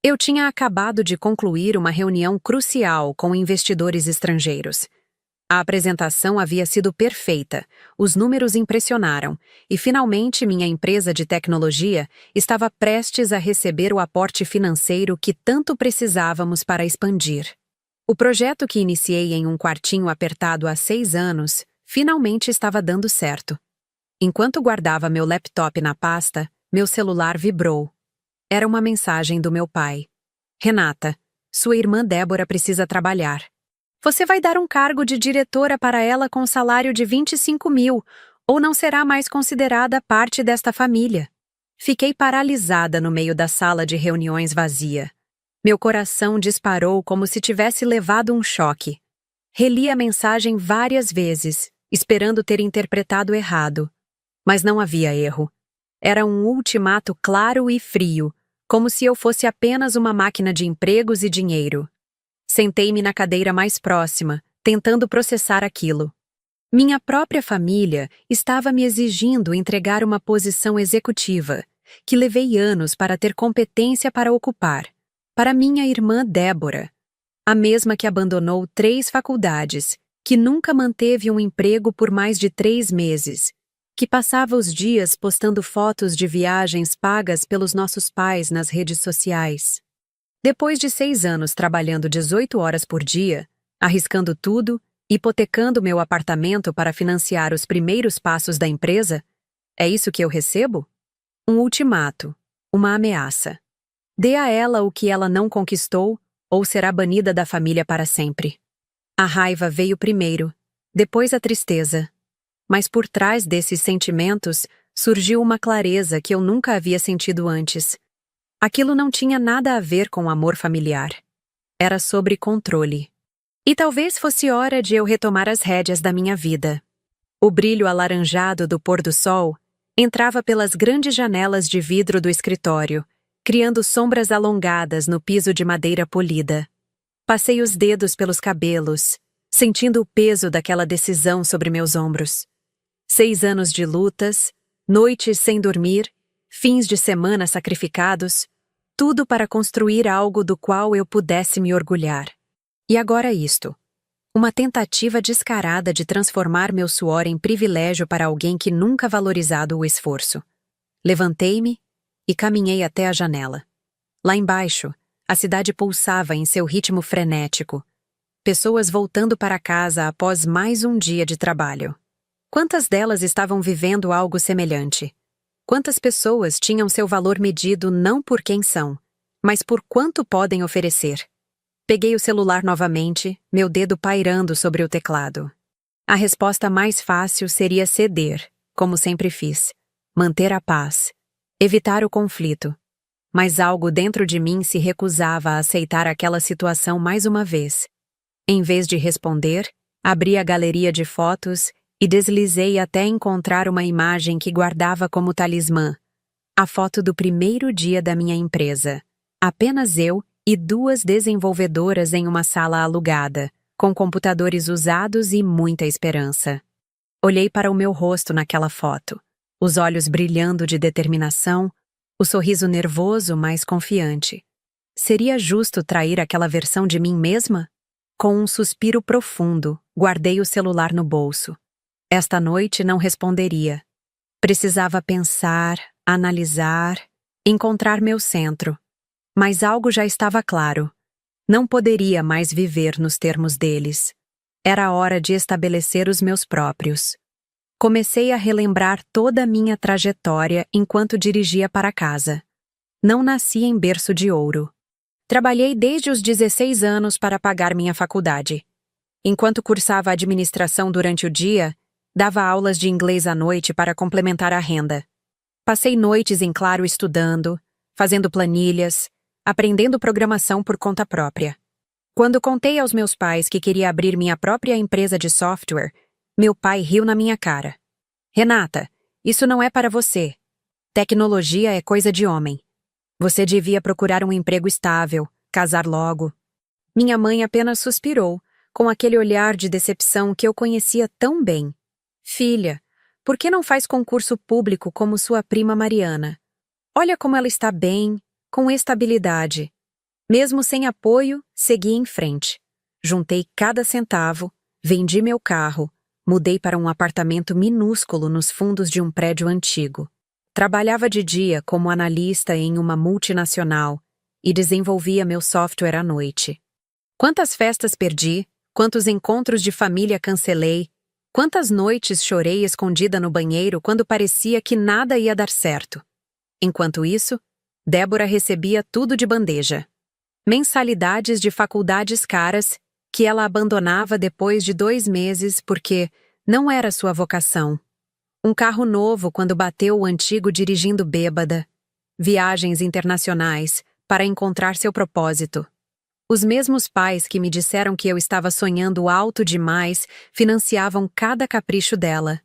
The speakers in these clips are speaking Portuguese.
Eu tinha acabado de concluir uma reunião crucial com investidores estrangeiros. A apresentação havia sido perfeita, os números impressionaram, e finalmente minha empresa de tecnologia estava prestes a receber o aporte financeiro que tanto precisávamos para expandir. O projeto que iniciei em um quartinho apertado há 6 anos finalmente estava dando certo. Enquanto guardava meu laptop na pasta, meu celular vibrou. Era uma mensagem do meu pai. Renata, sua irmã Débora precisa trabalhar. Você vai dar um cargo de diretora para ela com salário de 25 mil, ou não será mais considerada parte desta família. Fiquei paralisada no meio da sala de reuniões vazia. Meu coração disparou como se tivesse levado um choque. Reli a mensagem várias vezes, esperando ter interpretado errado. Mas não havia erro. Era um ultimato claro e frio, como se eu fosse apenas uma máquina de empregos e dinheiro. Sentei-me na cadeira mais próxima, tentando processar aquilo. Minha própria família estava me exigindo entregar uma posição executiva, que levei anos para ter competência para ocupar, para minha irmã Débora, a mesma que abandonou 3 faculdades, que nunca manteve um emprego por mais de 3 meses, que passava os dias postando fotos de viagens pagas pelos nossos pais nas redes sociais. Depois de 6 anos trabalhando 18 horas por dia, arriscando tudo, hipotecando meu apartamento para financiar os primeiros passos da empresa, é isso que eu recebo? Um ultimato, uma ameaça. Dê a ela o que ela não conquistou, ou será banida da família para sempre. A raiva veio primeiro, depois a tristeza. Mas por trás desses sentimentos surgiu uma clareza que eu nunca havia sentido antes. Aquilo não tinha nada a ver com amor familiar. Era sobre controle. E talvez fosse hora de eu retomar as rédeas da minha vida. O brilho alaranjado do pôr do sol entrava pelas grandes janelas de vidro do escritório, criando sombras alongadas no piso de madeira polida. Passei os dedos pelos cabelos, sentindo o peso daquela decisão sobre meus ombros. 6 anos de lutas, noites sem dormir, fins de semana sacrificados, tudo para construir algo do qual eu pudesse me orgulhar. E agora isto. Uma tentativa descarada de transformar meu suor em privilégio para alguém que nunca valorizado o esforço. Levantei-me e caminhei até a janela. Lá embaixo, a cidade pulsava em seu ritmo frenético. Pessoas voltando para casa após mais um dia de trabalho. Quantas delas estavam vivendo algo semelhante? Quantas pessoas tinham seu valor medido não por quem são, mas por quanto podem oferecer? Peguei o celular novamente, meu dedo pairando sobre o teclado. A resposta mais fácil seria ceder, como sempre fiz, manter a paz, evitar o conflito. Mas algo dentro de mim se recusava a aceitar aquela situação mais uma vez. Em vez de responder, abri a galeria de fotos e deslizei até encontrar uma imagem que guardava como talismã. A foto do primeiro dia da minha empresa. Apenas eu e 2 desenvolvedoras em uma sala alugada, com computadores usados e muita esperança. Olhei para o meu rosto naquela foto, os olhos brilhando de determinação, o sorriso nervoso, mas confiante. Seria justo trair aquela versão de mim mesma? Com um suspiro profundo, guardei o celular no bolso. Esta noite não responderia. Precisava pensar, analisar, encontrar meu centro. Mas algo já estava claro. Não poderia mais viver nos termos deles. Era hora de estabelecer os meus próprios. Comecei a relembrar toda a minha trajetória enquanto dirigia para casa. Não nasci em berço de ouro. Trabalhei desde os 16 anos para pagar minha faculdade. Enquanto cursava administração durante o dia, dava aulas de inglês à noite para complementar a renda. Passei noites em claro estudando, fazendo planilhas, aprendendo programação por conta própria. Quando contei aos meus pais que queria abrir minha própria empresa de software, meu pai riu na minha cara. Renata, isso não é para você. Tecnologia é coisa de homem. Você devia procurar um emprego estável, casar logo. Minha mãe apenas suspirou, com aquele olhar de decepção que eu conhecia tão bem. Filha, por que não faz concurso público como sua prima Mariana? Olha como ela está bem, com estabilidade. Mesmo sem apoio, segui em frente. Juntei cada centavo, vendi meu carro, mudei para um apartamento minúsculo nos fundos de um prédio antigo. Trabalhava de dia como analista em uma multinacional e desenvolvia meu software à noite. Quantas festas perdi, quantos encontros de família cancelei, quantas noites chorei escondida no banheiro quando parecia que nada ia dar certo. Enquanto isso, Débora recebia tudo de bandeja. Mensalidades de faculdades caras que ela abandonava depois de 2 meses porque não era sua vocação. Um carro novo quando bateu o antigo dirigindo bêbada. Viagens internacionais para encontrar seu propósito. Os mesmos pais que me disseram que eu estava sonhando alto demais financiavam cada capricho dela.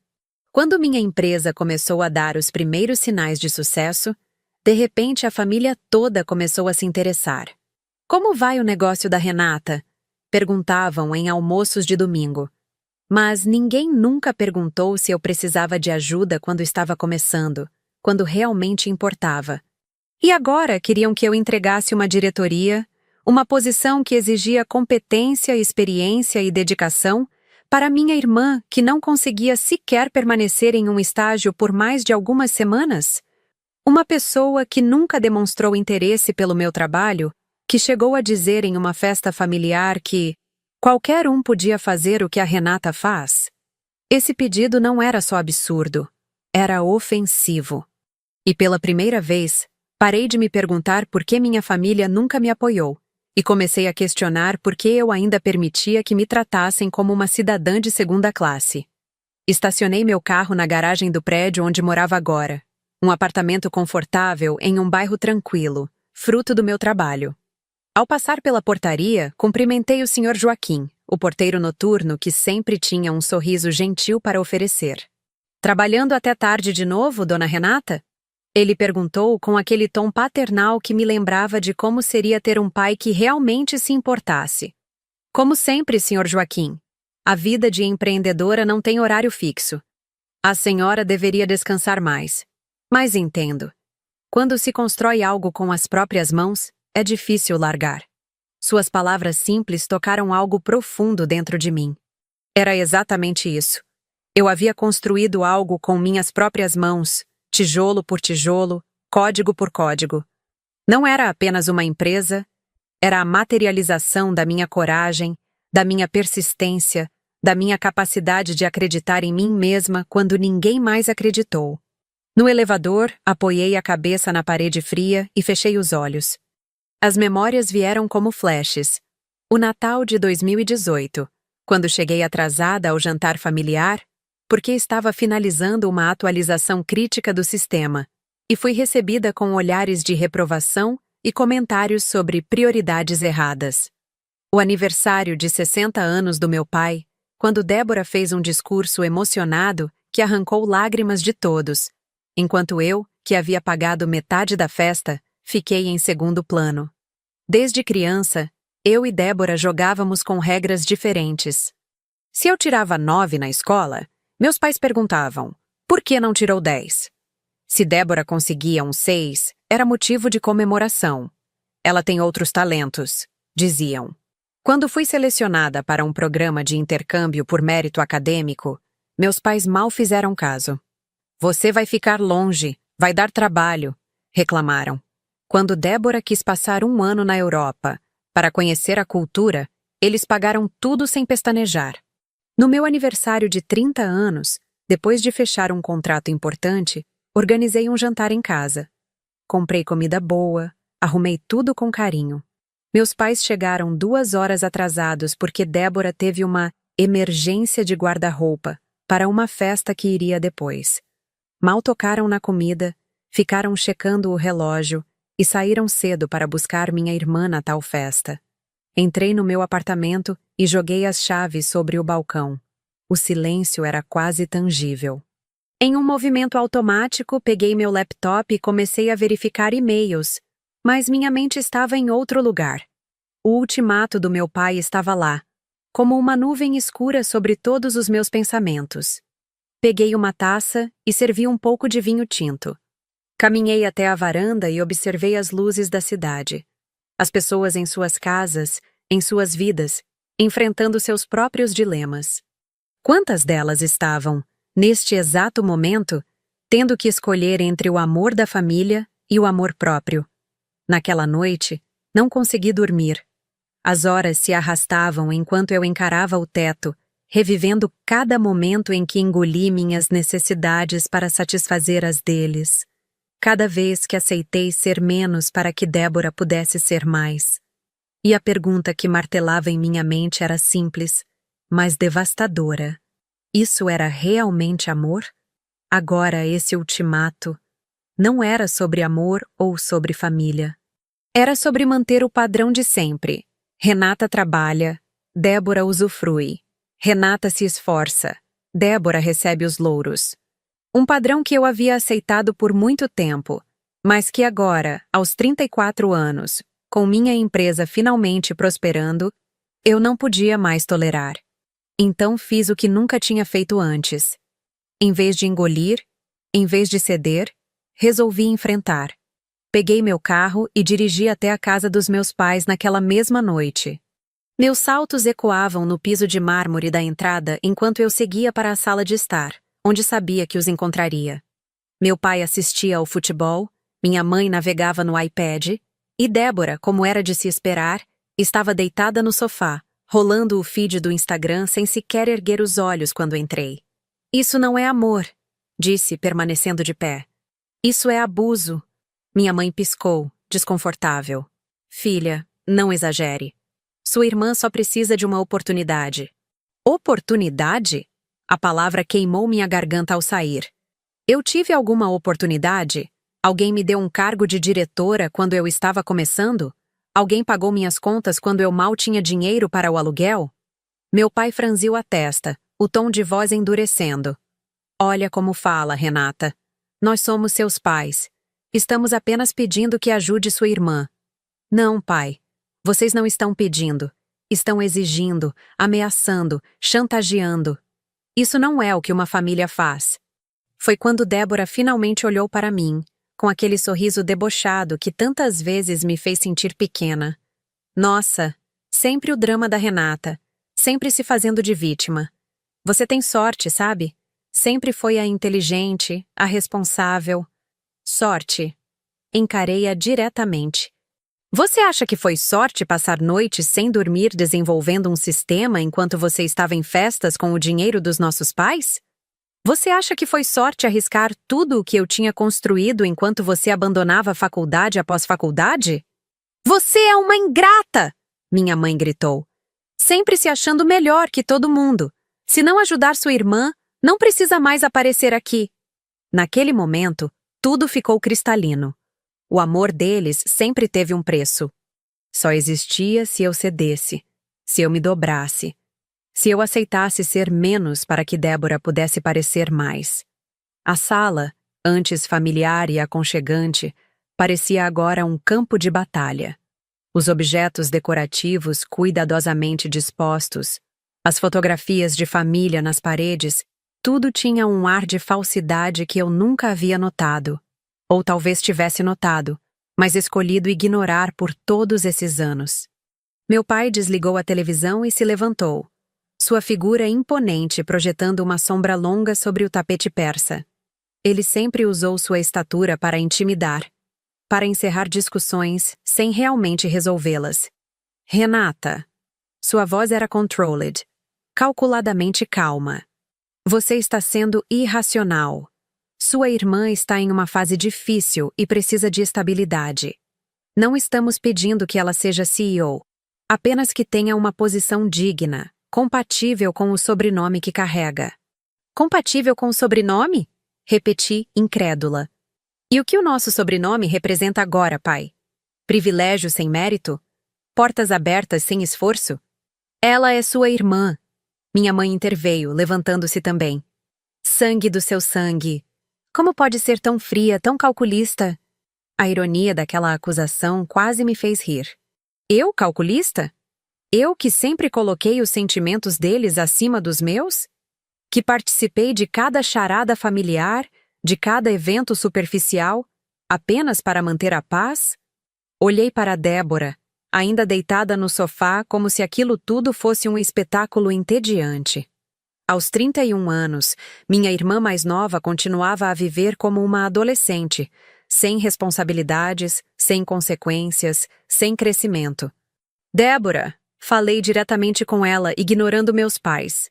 Quando minha empresa começou a dar os primeiros sinais de sucesso, de repente a família toda começou a se interessar. Como vai o negócio da Renata? Perguntavam em almoços de domingo. Mas ninguém nunca perguntou se eu precisava de ajuda quando estava começando, quando realmente importava. E agora queriam que eu entregasse uma diretoria, uma posição que exigia competência, experiência e dedicação, para minha irmã que não conseguia sequer permanecer em um estágio por mais de algumas semanas? Uma pessoa que nunca demonstrou interesse pelo meu trabalho, que chegou a dizer em uma festa familiar que qualquer um podia fazer o que a Renata faz. Esse pedido não era só absurdo, era ofensivo. E pela primeira vez, parei de me perguntar por que minha família nunca me apoiou, e comecei a questionar por que eu ainda permitia que me tratassem como uma cidadã de segunda classe. Estacionei meu carro na garagem do prédio onde morava agora, um apartamento confortável em um bairro tranquilo, fruto do meu trabalho. Ao passar pela portaria, cumprimentei o Sr. Joaquim, o porteiro noturno que sempre tinha um sorriso gentil para oferecer. Trabalhando até tarde de novo, dona Renata? Ele perguntou com aquele tom paternal que me lembrava de como seria ter um pai que realmente se importasse. Como sempre, Sr. Joaquim. A vida de empreendedora não tem horário fixo. A senhora deveria descansar mais. Mas entendo. Quando se constrói algo com as próprias mãos, é difícil largar. Suas palavras simples tocaram algo profundo dentro de mim. Era exatamente isso. Eu havia construído algo com minhas próprias mãos, tijolo por tijolo, código por código. Não era apenas uma empresa, era a materialização da minha coragem, da minha persistência, da minha capacidade de acreditar em mim mesma quando ninguém mais acreditou. No elevador, apoiei a cabeça na parede fria e fechei os olhos. As memórias vieram como flashes. O Natal de 2018, quando cheguei atrasada ao jantar familiar, porque estava finalizando uma atualização crítica do sistema, e fui recebida com olhares de reprovação e comentários sobre prioridades erradas. O aniversário de 60 anos do meu pai, quando Débora fez um discurso emocionado que arrancou lágrimas de todos, enquanto eu, que havia pagado metade da festa, fiquei em segundo plano. Desde criança, eu e Débora jogávamos com regras diferentes. Se eu tirava 9 na escola, meus pais perguntavam, por que não tirou 10? Se Débora conseguia um 6, era motivo de comemoração. Ela tem outros talentos, diziam. Quando fui selecionada para um programa de intercâmbio por mérito acadêmico, meus pais mal fizeram caso. Você vai ficar longe, vai dar trabalho, reclamaram. Quando Débora quis passar 1 ano na Europa, para conhecer a cultura, eles pagaram tudo sem pestanejar. No meu aniversário de 30 anos, depois de fechar um contrato importante, organizei um jantar em casa. Comprei comida boa, arrumei tudo com carinho. Meus pais chegaram 2 horas atrasados porque Débora teve uma emergência de guarda-roupa para uma festa que iria depois. Mal tocaram na comida, ficaram checando o relógio e saíram cedo para buscar minha irmã na tal festa. Entrei no meu apartamento e joguei as chaves sobre o balcão. O silêncio era quase tangível. Em um movimento automático, peguei meu laptop e comecei a verificar e-mails, mas minha mente estava em outro lugar. O ultimato do meu pai estava lá, como uma nuvem escura sobre todos os meus pensamentos. Peguei uma taça e servi um pouco de vinho tinto. Caminhei até a varanda e observei as luzes da cidade. As pessoas em suas casas, em suas vidas, enfrentando seus próprios dilemas. Quantas delas estavam, neste exato momento, tendo que escolher entre o amor da família e o amor próprio? Naquela noite, não consegui dormir. As horas se arrastavam enquanto eu encarava o teto, revivendo cada momento em que engoli minhas necessidades para satisfazer as deles. Cada vez que aceitei ser menos para que Débora pudesse ser mais. E a pergunta que martelava em minha mente era simples, mas devastadora. Isso era realmente amor? Agora esse ultimato não era sobre amor ou sobre família. Era sobre manter o padrão de sempre. Renata trabalha, Débora usufrui. Renata se esforça, Débora recebe os louros. Um padrão que eu havia aceitado por muito tempo, mas que agora, aos 34 anos, com minha empresa finalmente prosperando, eu não podia mais tolerar. Então fiz o que nunca tinha feito antes. Em vez de engolir, em vez de ceder, resolvi enfrentar. Peguei meu carro e dirigi até a casa dos meus pais naquela mesma noite. Meus saltos ecoavam no piso de mármore da entrada enquanto eu seguia para a sala de estar, onde sabia que os encontraria. Meu pai assistia ao futebol, minha mãe navegava no iPad, e Débora, como era de se esperar, estava deitada no sofá, rolando o feed do Instagram sem sequer erguer os olhos quando entrei. Isso não é amor, disse, permanecendo de pé. Isso é abuso. Minha mãe piscou, desconfortável. Filha, não exagere. Sua irmã só precisa de uma oportunidade. Oportunidade? A palavra queimou minha garganta ao sair. Eu tive alguma oportunidade? Alguém me deu um cargo de diretora quando eu estava começando? Alguém pagou minhas contas quando eu mal tinha dinheiro para o aluguel? Meu pai franziu a testa, o tom de voz endurecendo. Olha como fala, Renata. Nós somos seus pais. Estamos apenas pedindo que ajude sua irmã. Não, pai. Vocês não estão pedindo. Estão exigindo, ameaçando, chantageando. Isso não é o que uma família faz. Foi quando Débora finalmente olhou para mim, com aquele sorriso debochado que tantas vezes me fez sentir pequena. Nossa, sempre o drama da Renata, sempre se fazendo de vítima. Você tem sorte, sabe? Sempre foi a inteligente, a responsável. Sorte. Encarei-a diretamente. Você acha que foi sorte passar noites sem dormir desenvolvendo um sistema enquanto você estava em festas com o dinheiro dos nossos pais? Você acha que foi sorte arriscar tudo o que eu tinha construído enquanto você abandonava a faculdade após faculdade? Você é uma ingrata! Minha mãe gritou. Sempre se achando melhor que todo mundo. Se não ajudar sua irmã, não precisa mais aparecer aqui. Naquele momento, tudo ficou cristalino. O amor deles sempre teve um preço. Só existia se eu cedesse, se eu me dobrasse, se eu aceitasse ser menos para que Débora pudesse parecer mais. A sala, antes familiar e aconchegante, parecia agora um campo de batalha. Os objetos decorativos cuidadosamente dispostos, as fotografias de família nas paredes, tudo tinha um ar de falsidade que eu nunca havia notado. Ou talvez tivesse notado, mas escolhido ignorar por todos esses anos. Meu pai desligou a televisão e se levantou, sua figura imponente projetando uma sombra longa sobre o tapete persa. Ele sempre usou sua estatura para intimidar, para encerrar discussões sem realmente resolvê-las. Renata. Sua voz era controlled, calculadamente calma. Você está sendo irracional. Sua irmã está em uma fase difícil e precisa de estabilidade. Não estamos pedindo que ela seja CEO, apenas que tenha uma posição digna, compatível com o sobrenome que carrega. Compatível com o sobrenome? Repeti, incrédula. E o que o nosso sobrenome representa agora, pai? Privilégio sem mérito? Portas abertas sem esforço? Ela é sua irmã. Minha mãe interveio, levantando-se também. Sangue do seu sangue. Como pode ser tão fria, tão calculista? A ironia daquela acusação quase me fez rir. Eu, calculista? Eu que sempre coloquei os sentimentos deles acima dos meus? Que participei de cada charada familiar, de cada evento superficial, apenas para manter a paz? Olhei para Débora, ainda deitada no sofá como se aquilo tudo fosse um espetáculo entediante. Aos 31 anos, minha irmã mais nova continuava a viver como uma adolescente, sem responsabilidades, sem consequências, sem crescimento. Débora, falei diretamente com ela, ignorando meus pais.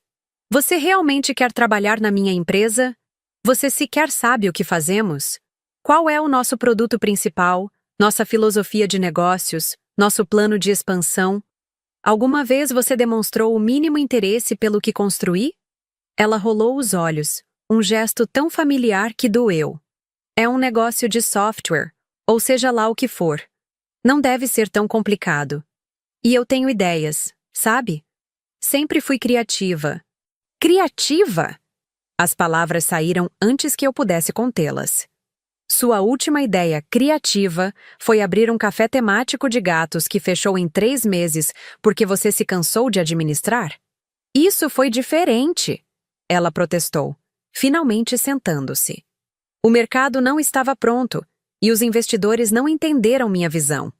Você realmente quer trabalhar na minha empresa? Você sequer sabe o que fazemos? Qual é o nosso produto principal, nossa filosofia de negócios, nosso plano de expansão? Alguma vez você demonstrou o mínimo interesse pelo que construí? Ela rolou os olhos, um gesto tão familiar que doeu. É um negócio de software, ou seja lá o que for. Não deve ser tão complicado. E eu tenho ideias, sabe? Sempre fui criativa. Criativa? As palavras saíram antes que eu pudesse contê-las. Sua última ideia criativa foi abrir um café temático de gatos que fechou em 3 meses porque você se cansou de administrar? Isso foi diferente, ela protestou, finalmente sentando-se. O mercado não estava pronto e os investidores não entenderam minha visão.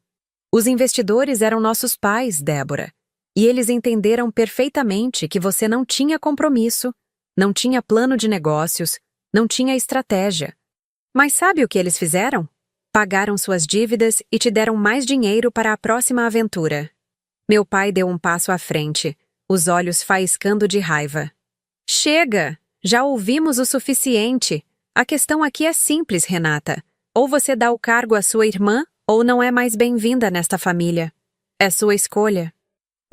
Os investidores eram nossos pais, Débora, e eles entenderam perfeitamente que você não tinha compromisso, não tinha plano de negócios, não tinha estratégia. Mas sabe o que eles fizeram? Pagaram suas dívidas e te deram mais dinheiro para a próxima aventura. Meu pai deu um passo à frente, os olhos faiscando de raiva. Chega! Já ouvimos o suficiente. A questão aqui é simples, Renata. Ou você dá o cargo à sua irmã, ou não é mais bem-vinda nesta família. É sua escolha.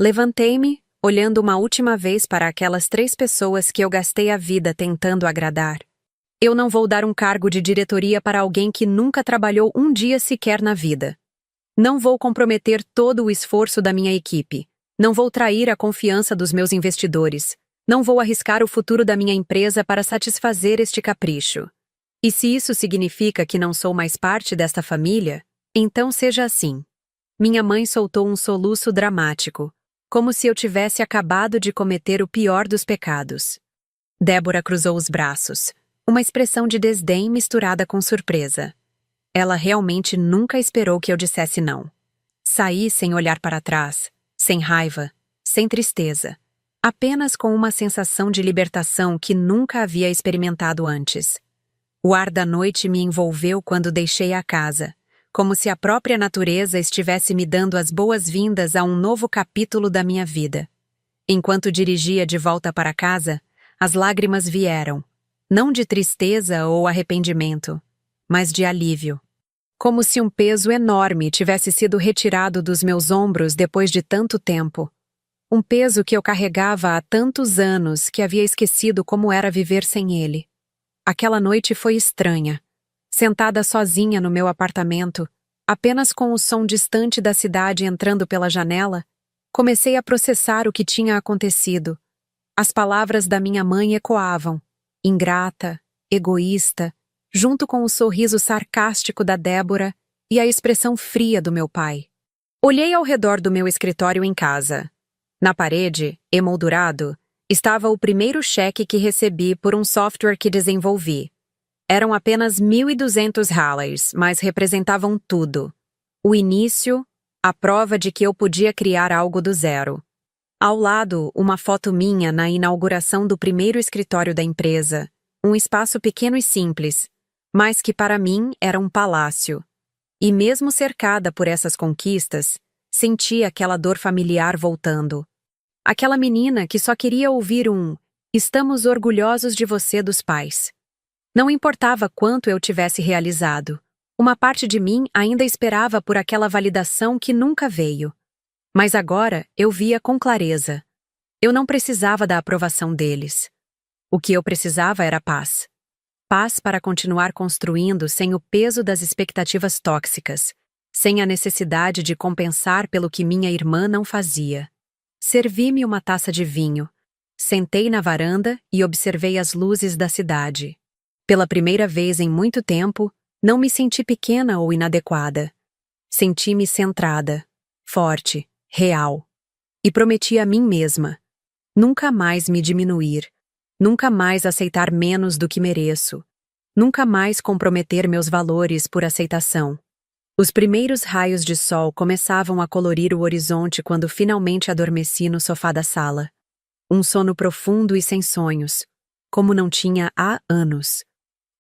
Levantei-me, olhando uma última vez para aquelas 3 pessoas que eu gastei a vida tentando agradar. Eu não vou dar um cargo de diretoria para alguém que nunca trabalhou um dia sequer na vida. Não vou comprometer todo o esforço da minha equipe. Não vou trair a confiança dos meus investidores. Não vou arriscar o futuro da minha empresa para satisfazer este capricho. E se isso significa que não sou mais parte desta família, então seja assim. Minha mãe soltou um soluço dramático, como se eu tivesse acabado de cometer o pior dos pecados. Débora cruzou os braços, uma expressão de desdém misturada com surpresa. Ela realmente nunca esperou que eu dissesse não. Saí sem olhar para trás, sem raiva, sem tristeza, apenas com uma sensação de libertação que nunca havia experimentado antes. O ar da noite me envolveu quando deixei a casa, como se a própria natureza estivesse me dando as boas-vindas a um novo capítulo da minha vida. Enquanto dirigia de volta para casa, as lágrimas vieram, não de tristeza ou arrependimento, mas de alívio. Como se um peso enorme tivesse sido retirado dos meus ombros depois de tanto tempo. Um peso que eu carregava há tantos anos que havia esquecido como era viver sem ele. Aquela noite foi estranha. Sentada sozinha no meu apartamento, apenas com o som distante da cidade entrando pela janela, comecei a processar o que tinha acontecido. As palavras da minha mãe ecoavam, ingrata, egoísta, junto com o sorriso sarcástico da Débora e a expressão fria do meu pai. Olhei ao redor do meu escritório em casa. Na parede, emoldurado, estava o primeiro cheque que recebi por um software que desenvolvi. Eram apenas $1.200, mas representavam tudo. O início, a prova de que eu podia criar algo do zero. Ao lado, uma foto minha na inauguração do primeiro escritório da empresa, um espaço pequeno e simples, mas que para mim era um palácio. E mesmo cercada por essas conquistas, senti aquela dor familiar voltando. Aquela menina que só queria ouvir um "estamos orgulhosos de você" dos pais. Não importava quanto eu tivesse realizado, uma parte de mim ainda esperava por aquela validação que nunca veio. Mas agora eu via com clareza. Eu não precisava da aprovação deles. O que eu precisava era paz. Paz para continuar construindo sem o peso das expectativas tóxicas, sem a necessidade de compensar pelo que minha irmã não fazia. Servi-me uma taça de vinho. Sentei na varanda e observei as luzes da cidade. Pela primeira vez em muito tempo, não me senti pequena ou inadequada. Senti-me centrada, forte, real. E prometi a mim mesma: nunca mais me diminuir, nunca mais aceitar menos do que mereço, nunca mais comprometer meus valores por aceitação. Os primeiros raios de sol começavam a colorir o horizonte quando finalmente adormeci no sofá da sala. Um sono profundo e sem sonhos, como não tinha há anos.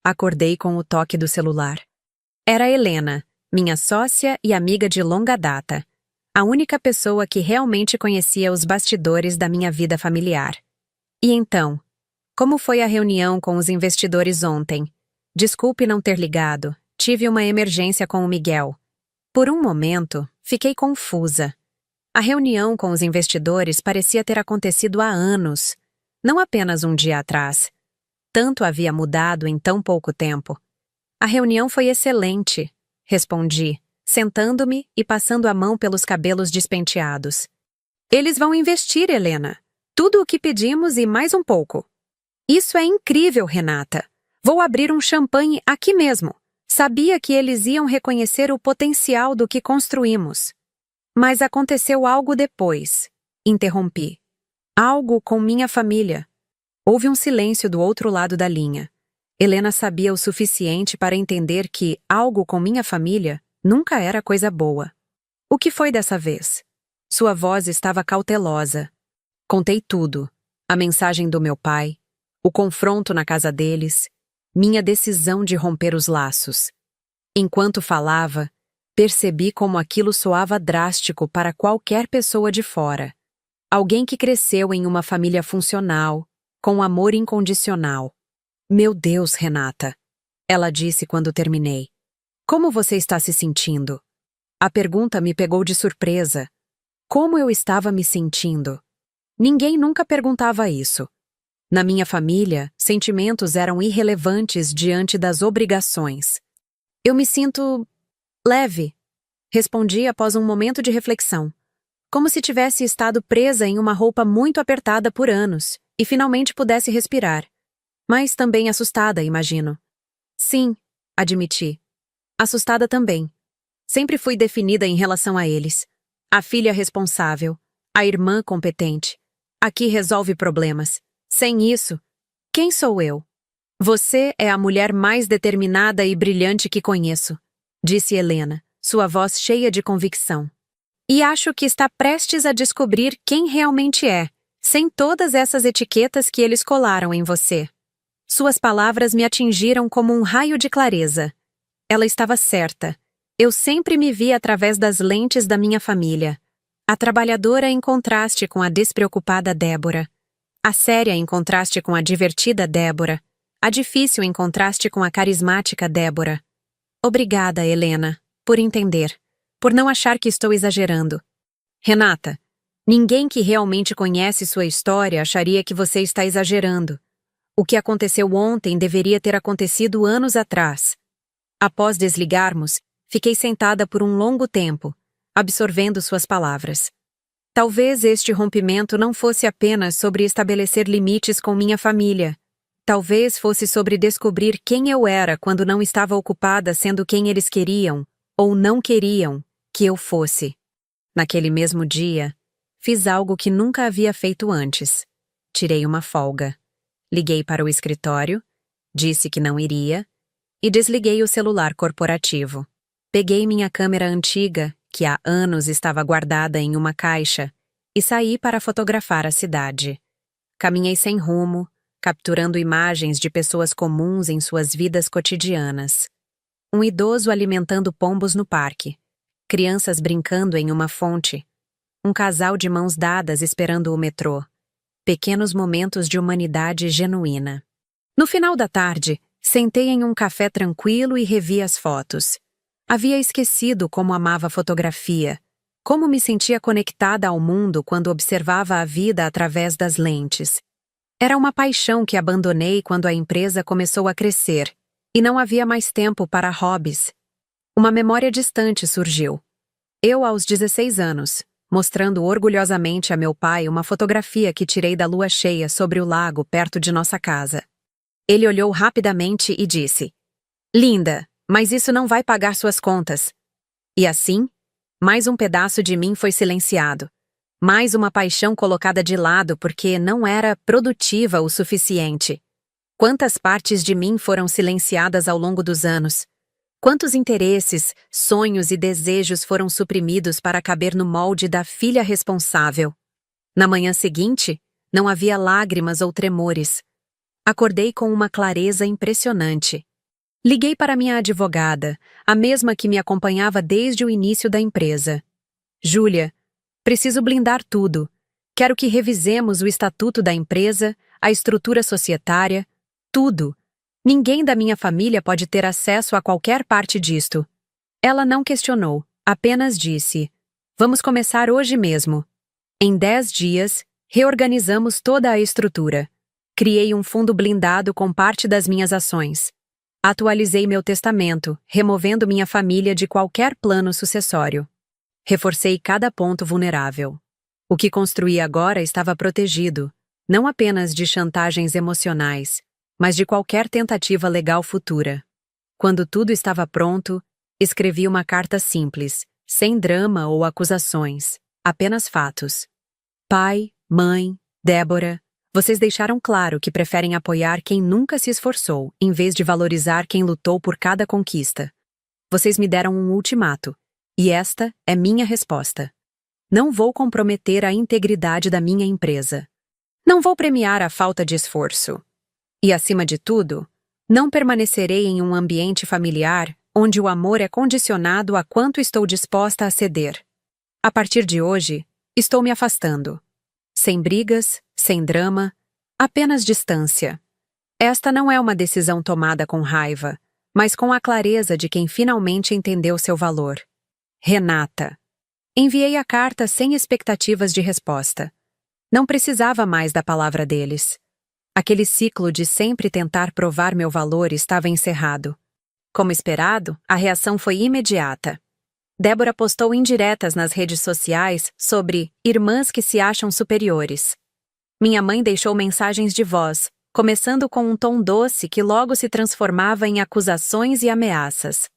Acordei com o toque do celular. Era Helena, minha sócia e amiga de longa data. A única pessoa que realmente conhecia os bastidores da minha vida familiar. E então? Como foi a reunião com os investidores ontem? Desculpe não ter ligado. Tive uma emergência com o Miguel. Por um momento, fiquei confusa. A reunião com os investidores parecia ter acontecido há anos, não apenas um dia atrás. Tanto havia mudado em tão pouco tempo. A reunião foi excelente, respondi, sentando-me e passando a mão pelos cabelos despenteados. Eles vão investir, Helena. Tudo o que pedimos e mais um pouco. Isso é incrível, Renata. Vou abrir um champanhe aqui mesmo. Sabia que eles iam reconhecer o potencial do que construímos. Mas aconteceu algo depois. Interrompi. Algo com minha família. Houve um silêncio do outro lado da linha. Helena sabia o suficiente para entender que algo com minha família nunca era coisa boa. O que foi dessa vez? Sua voz estava cautelosa. Contei tudo. A mensagem do meu pai, o confronto na casa deles, minha decisão de romper os laços. Enquanto falava, percebi como aquilo soava drástico para qualquer pessoa de fora. Alguém que cresceu em uma família funcional, com amor incondicional. Meu Deus, Renata, ela disse quando terminei. Como você está se sentindo? A pergunta me pegou de surpresa. Como eu estava me sentindo? Ninguém nunca perguntava isso. Na minha família, sentimentos eram irrelevantes diante das obrigações. Eu me sinto leve, respondi após um momento de reflexão, como se tivesse estado presa em uma roupa muito apertada por anos e finalmente pudesse respirar. Mas também assustada, imagino. Sim, admiti. Assustada também. Sempre fui definida em relação a eles. A filha responsável, a irmã competente, a que resolve problemas. Sem isso, quem sou eu? Você é a mulher mais determinada e brilhante que conheço, disse Helena, sua voz cheia de convicção. E acho que está prestes a descobrir quem realmente é, sem todas essas etiquetas que eles colaram em você. Suas palavras me atingiram como um raio de clareza. Ela estava certa. Eu sempre me vi através das lentes da minha família. A trabalhadora em contraste com a despreocupada Débora. A séria em contraste com a divertida Débora. A difícil em contraste com a carismática Débora. Obrigada, Helena, por entender, por não achar que estou exagerando. Renata, ninguém que realmente conhece sua história acharia que você está exagerando. O que aconteceu ontem deveria ter acontecido anos atrás. Após desligarmos, fiquei sentada por um longo tempo, absorvendo suas palavras. Talvez este rompimento não fosse apenas sobre estabelecer limites com minha família. Talvez fosse sobre descobrir quem eu era quando não estava ocupada sendo quem eles queriam, ou não queriam, que eu fosse. Naquele mesmo dia, fiz algo que nunca havia feito antes. Tirei uma folga. Liguei para o escritório, disse que não iria, e desliguei o celular corporativo. Peguei minha câmera antiga, que há anos estava guardada em uma caixa, e saí para fotografar a cidade. Caminhei sem rumo, capturando imagens de pessoas comuns em suas vidas cotidianas. Um idoso alimentando pombos no parque, crianças brincando em uma fonte, um casal de mãos dadas esperando o metrô. Pequenos momentos de humanidade genuína. No final da tarde, sentei em um café tranquilo e revi as fotos. Havia esquecido como amava fotografia, como me sentia conectada ao mundo quando observava a vida através das lentes. Era uma paixão que abandonei quando a empresa começou a crescer, e não havia mais tempo para hobbies. Uma memória distante surgiu. Eu aos 16 anos, mostrando orgulhosamente a meu pai uma fotografia que tirei da lua cheia sobre o lago perto de nossa casa. Ele olhou rapidamente e disse: "Linda, mas isso não vai pagar suas contas." E assim, mais um pedaço de mim foi silenciado. Mais uma paixão colocada de lado porque não era produtiva o suficiente. Quantas partes de mim foram silenciadas ao longo dos anos? Quantos interesses, sonhos e desejos foram suprimidos para caber no molde da filha responsável? Na manhã seguinte, não havia lágrimas ou tremores. Acordei com uma clareza impressionante. Liguei para minha advogada, a mesma que me acompanhava desde o início da empresa. Júlia, preciso blindar tudo. Quero que revisemos o estatuto da empresa, a estrutura societária, tudo. Ninguém da minha família pode ter acesso a qualquer parte disto. Ela não questionou, apenas disse: vamos começar hoje mesmo. Em 10 dias, reorganizamos toda a estrutura. Criei um fundo blindado com parte das minhas ações. Atualizei meu testamento, removendo minha família de qualquer plano sucessório. Reforcei cada ponto vulnerável. O que construí agora estava protegido, não apenas de chantagens emocionais, mas de qualquer tentativa legal futura. Quando tudo estava pronto, escrevi uma carta simples, sem drama ou acusações, apenas fatos. Pai, mãe, Débora, vocês deixaram claro que preferem apoiar quem nunca se esforçou, em vez de valorizar quem lutou por cada conquista. Vocês me deram um ultimato, e esta é minha resposta. Não vou comprometer a integridade da minha empresa. Não vou premiar a falta de esforço. E, acima de tudo, não permanecerei em um ambiente familiar onde o amor é condicionado a quanto estou disposta a ceder. A partir de hoje, estou me afastando. Sem brigas, sem drama, apenas distância. Esta não é uma decisão tomada com raiva, mas com a clareza de quem finalmente entendeu seu valor. Renata. Enviei a carta sem expectativas de resposta. Não precisava mais da palavra deles. Aquele ciclo de sempre tentar provar meu valor estava encerrado. Como esperado, a reação foi imediata. Débora postou indiretas nas redes sociais sobre irmãs que se acham superiores. Minha mãe deixou mensagens de voz, começando com um tom doce que logo se transformava em acusações e ameaças.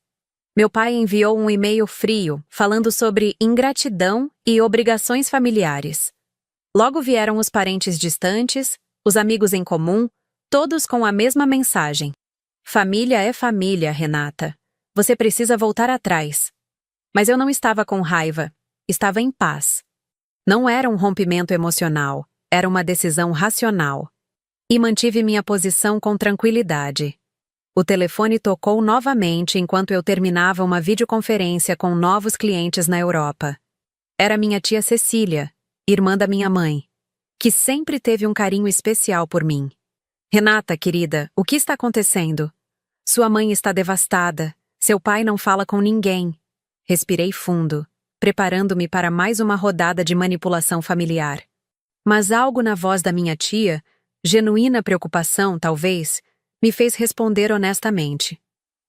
Meu pai enviou um e-mail frio, falando sobre ingratidão e obrigações familiares. Logo vieram os parentes distantes, os amigos em comum, todos com a mesma mensagem. Família é família, Renata. Você precisa voltar atrás. Mas eu não estava com raiva, estava em paz. Não era um rompimento emocional, era uma decisão racional. E mantive minha posição com tranquilidade. O telefone tocou novamente enquanto eu terminava uma videoconferência com novos clientes na Europa. Era minha tia Cecília, irmã da minha mãe, que sempre teve um carinho especial por mim. Renata, querida, o que está acontecendo? Sua mãe está devastada, seu pai não fala com ninguém. Respirei fundo, preparando-me para mais uma rodada de manipulação familiar. Mas algo na voz da minha tia, genuína preocupação, talvez, me fez responder honestamente.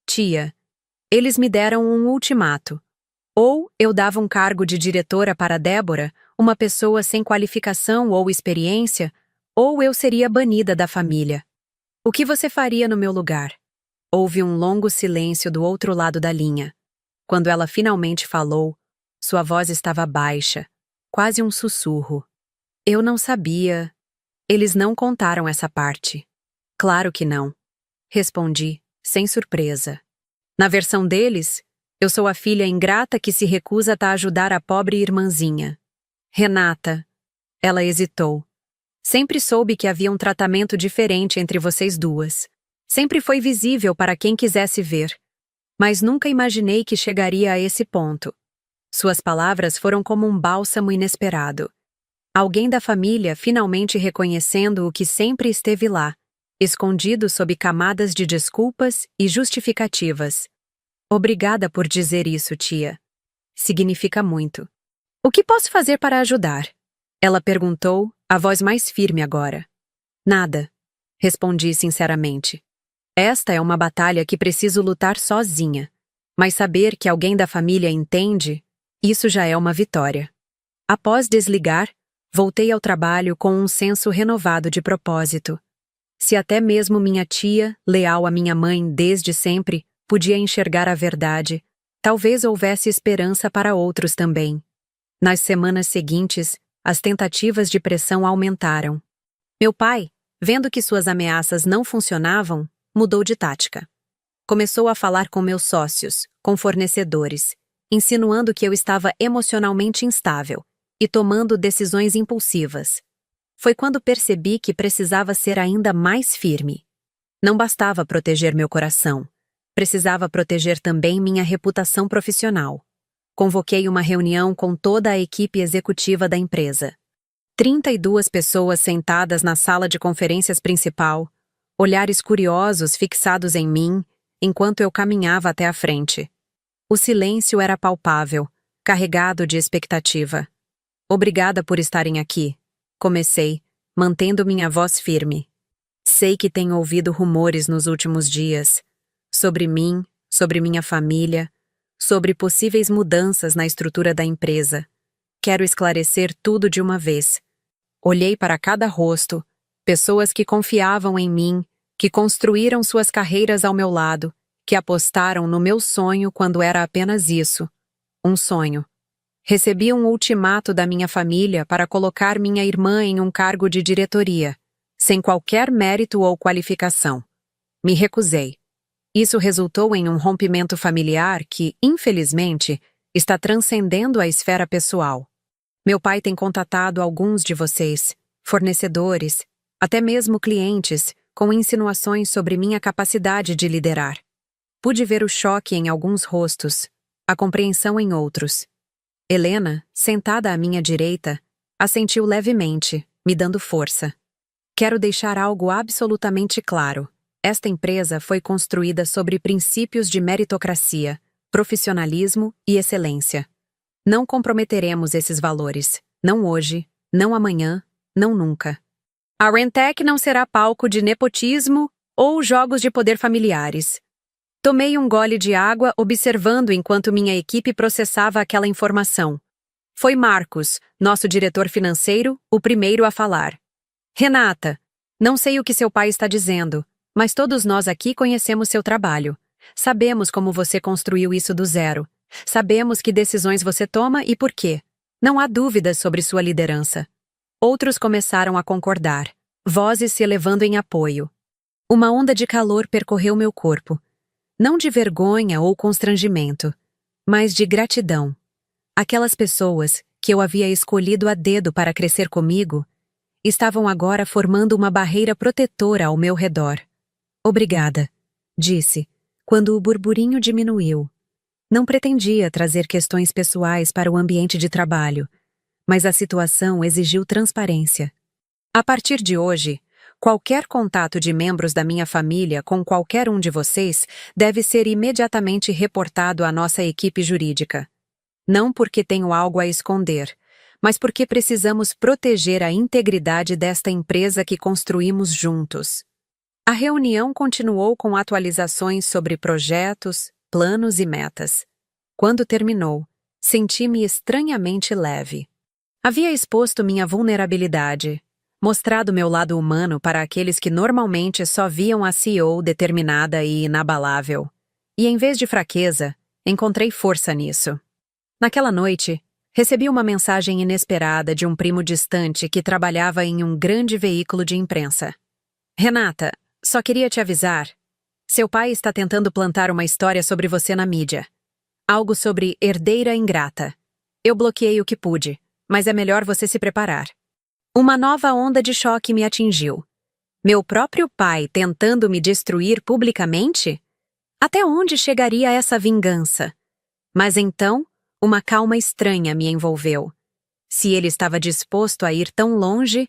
Tia, eles me deram um ultimato. Ou eu dava um cargo de diretora para Débora, uma pessoa sem qualificação ou experiência, ou eu seria banida da família. O que você faria no meu lugar? Houve um longo silêncio do outro lado da linha. Quando ela finalmente falou, sua voz estava baixa, quase um sussurro. Eu não sabia. Eles não contaram essa parte. Claro que não. Respondi, sem surpresa. Na versão deles, eu sou a filha ingrata que se recusa a ajudar a pobre irmãzinha. Renata. Ela hesitou. Sempre soube que havia um tratamento diferente entre vocês duas. Sempre foi visível para quem quisesse ver. Mas nunca imaginei que chegaria a esse ponto. Suas palavras foram como um bálsamo inesperado. Alguém da família finalmente reconhecendo o que sempre esteve lá, escondido sob camadas de desculpas e justificativas. Obrigada por dizer isso, tia. Significa muito. O que posso fazer para ajudar? Ela perguntou, a voz mais firme agora. Nada, respondi sinceramente. Esta é uma batalha que preciso lutar sozinha. Mas saber que alguém da família entende, isso já é uma vitória. Após desligar, voltei ao trabalho com um senso renovado de propósito. Se até mesmo minha tia, leal à minha mãe desde sempre, podia enxergar a verdade, talvez houvesse esperança para outros também. Nas semanas seguintes, as tentativas de pressão aumentaram. Meu pai, vendo que suas ameaças não funcionavam, mudou de tática. Começou a falar com meus sócios, com fornecedores, insinuando que eu estava emocionalmente instável e tomando decisões impulsivas. Foi quando percebi que precisava ser ainda mais firme. Não bastava proteger meu coração, precisava proteger também minha reputação profissional. Convoquei uma reunião com toda a equipe executiva da empresa. 32 pessoas sentadas na sala de conferências principal, olhares curiosos fixados em mim, enquanto eu caminhava até a frente. O silêncio era palpável, carregado de expectativa. Obrigada por estarem aqui, comecei, mantendo minha voz firme. Sei que tenho ouvido rumores nos últimos dias, sobre mim, sobre minha família, sobre possíveis mudanças na estrutura da empresa. Quero esclarecer tudo de uma vez. Olhei para cada rosto, pessoas que confiavam em mim, que construíram suas carreiras ao meu lado, que apostaram no meu sonho quando era apenas isso, um sonho. Recebi um ultimato da minha família para colocar minha irmã em um cargo de diretoria, sem qualquer mérito ou qualificação. Me recusei. Isso resultou em um rompimento familiar que, infelizmente, está transcendendo a esfera pessoal. Meu pai tem contatado alguns de vocês, fornecedores, até mesmo clientes, com insinuações sobre minha capacidade de liderar. Pude ver o choque em alguns rostos, a compreensão em outros. Helena, sentada à minha direita, assentiu levemente, me dando força. Quero deixar algo absolutamente claro. Esta empresa foi construída sobre princípios de meritocracia, profissionalismo e excelência. Não comprometeremos esses valores, não hoje, não amanhã, não nunca. A Rentec não será palco de nepotismo ou jogos de poder familiares. Tomei um gole de água observando enquanto minha equipe processava aquela informação. Foi Marcos, nosso diretor financeiro, o primeiro a falar. Renata, não sei o que seu pai está dizendo, mas todos nós aqui conhecemos seu trabalho. Sabemos como você construiu isso do zero. Sabemos que decisões você toma e por quê. Não há dúvidas sobre sua liderança. Outros começaram a concordar, vozes se elevando em apoio. Uma onda de calor percorreu meu corpo. Não de vergonha ou constrangimento, mas de gratidão. Aquelas pessoas, que eu havia escolhido a dedo para crescer comigo, estavam agora formando uma barreira protetora ao meu redor. Obrigada, disse, quando o burburinho diminuiu. Não pretendia trazer questões pessoais para o ambiente de trabalho, mas a situação exigiu transparência. A partir de hoje, qualquer contato de membros da minha família com qualquer um de vocês deve ser imediatamente reportado à nossa equipe jurídica. Não porque tenho algo a esconder, mas porque precisamos proteger a integridade desta empresa que construímos juntos. A reunião continuou com atualizações sobre projetos, planos e metas. Quando terminou, senti-me estranhamente leve. Havia exposto minha vulnerabilidade, mostrado meu lado humano para aqueles que normalmente só viam a CEO determinada e inabalável. E em vez de fraqueza, encontrei força nisso. Naquela noite, recebi uma mensagem inesperada de um primo distante que trabalhava em um grande veículo de imprensa. Renata, só queria te avisar. Seu pai está tentando plantar uma história sobre você na mídia. Algo sobre herdeira ingrata. Eu bloqueei o que pude, mas é melhor você se preparar. Uma nova onda de choque me atingiu. Meu próprio pai tentando me destruir publicamente? Até onde chegaria essa vingança? Mas então, uma calma estranha me envolveu. Se ele estava disposto a ir tão longe,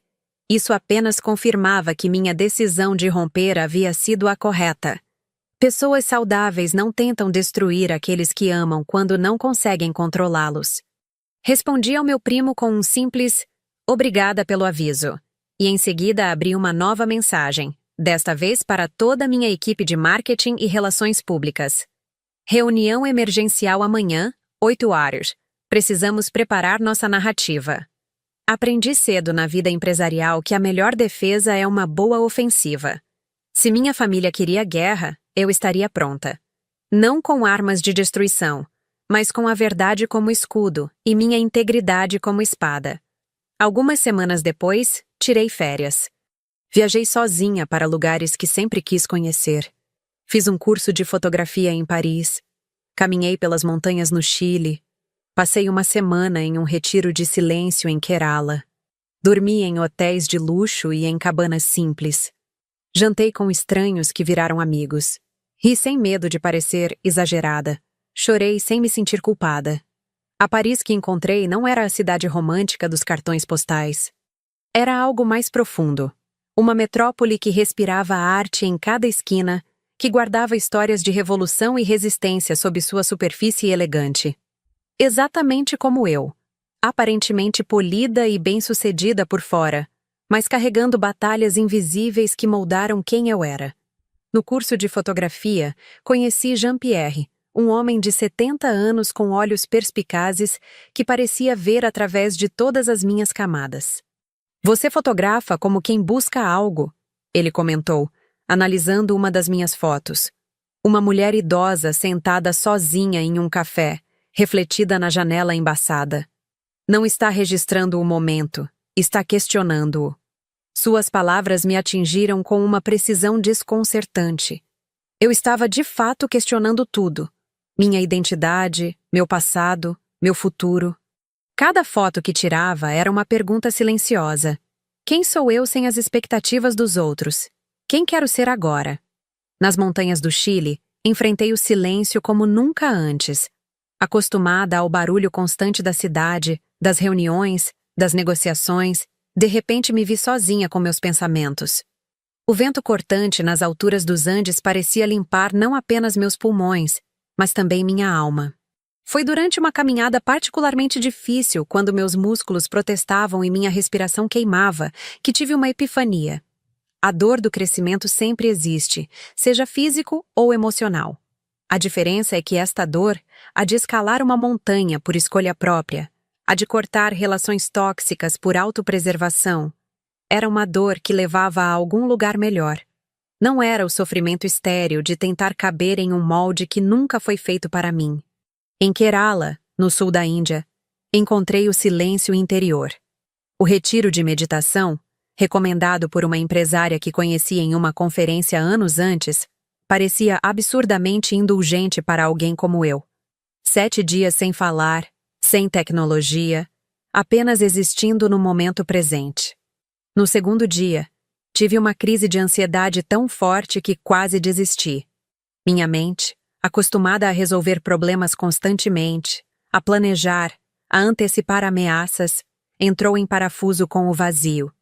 isso apenas confirmava que minha decisão de romper havia sido a correta. Pessoas saudáveis não tentam destruir aqueles que amam quando não conseguem controlá-los. Respondi ao meu primo com um simples "obrigada pelo aviso", e em seguida abri uma nova mensagem, desta vez para toda a minha equipe de marketing e relações públicas. Reunião emergencial amanhã, 8 horas. Precisamos preparar nossa narrativa. Aprendi cedo na vida empresarial que a melhor defesa é uma boa ofensiva. Se minha família queria guerra, eu estaria pronta. Não com armas de destruição, mas com a verdade como escudo e minha integridade como espada. Algumas semanas depois, tirei férias. Viajei sozinha para lugares que sempre quis conhecer. Fiz um curso de fotografia em Paris, caminhei pelas montanhas no Chile, passei uma semana em um retiro de silêncio em Kerala, dormi em hotéis de luxo e em cabanas simples, jantei com estranhos que viraram amigos, ri sem medo de parecer exagerada, chorei sem me sentir culpada. A Paris que encontrei não era a cidade romântica dos cartões postais. Era algo mais profundo. Uma metrópole que respirava a arte em cada esquina, que guardava histórias de revolução e resistência sob sua superfície elegante. Exatamente como eu, aparentemente polida e bem-sucedida por fora, mas carregando batalhas invisíveis que moldaram quem eu era. No curso de fotografia, conheci Jean-Pierre, um homem de 70 anos com olhos perspicazes que parecia ver através de todas as minhas camadas. Você fotografa como quem busca algo, ele comentou, analisando uma das minhas fotos. Uma mulher idosa sentada sozinha em um café, refletida na janela embaçada. Não está registrando o momento, está questionando-o. Suas palavras me atingiram com uma precisão desconcertante. Eu estava de fato questionando tudo. Minha identidade, meu passado, meu futuro. Cada foto que tirava era uma pergunta silenciosa. Quem sou eu sem as expectativas dos outros? Quem quero ser agora? Nas montanhas do Chile, enfrentei o silêncio como nunca antes. Acostumada ao barulho constante da cidade, das reuniões, das negociações, de repente me vi sozinha com meus pensamentos. O vento cortante nas alturas dos Andes parecia limpar não apenas meus pulmões, mas também minha alma. Foi durante uma caminhada particularmente difícil, quando meus músculos protestavam e minha respiração queimava, que tive uma epifania. A dor do crescimento sempre existe, seja físico ou emocional. A diferença é que esta dor, a de escalar uma montanha por escolha própria, a de cortar relações tóxicas por autopreservação, era uma dor que levava a algum lugar melhor. Não era o sofrimento estéril de tentar caber em um molde que nunca foi feito para mim. Em Kerala, no sul da Índia, encontrei o silêncio interior. O retiro de meditação, recomendado por uma empresária que conheci em uma conferência anos antes, parecia absurdamente indulgente para alguém como eu. 7 dias sem falar, sem tecnologia, apenas existindo no momento presente. No segundo dia, tive uma crise de ansiedade tão forte que quase desisti. Minha mente, acostumada a resolver problemas constantemente, a planejar, a antecipar ameaças, entrou em parafuso com o vazio.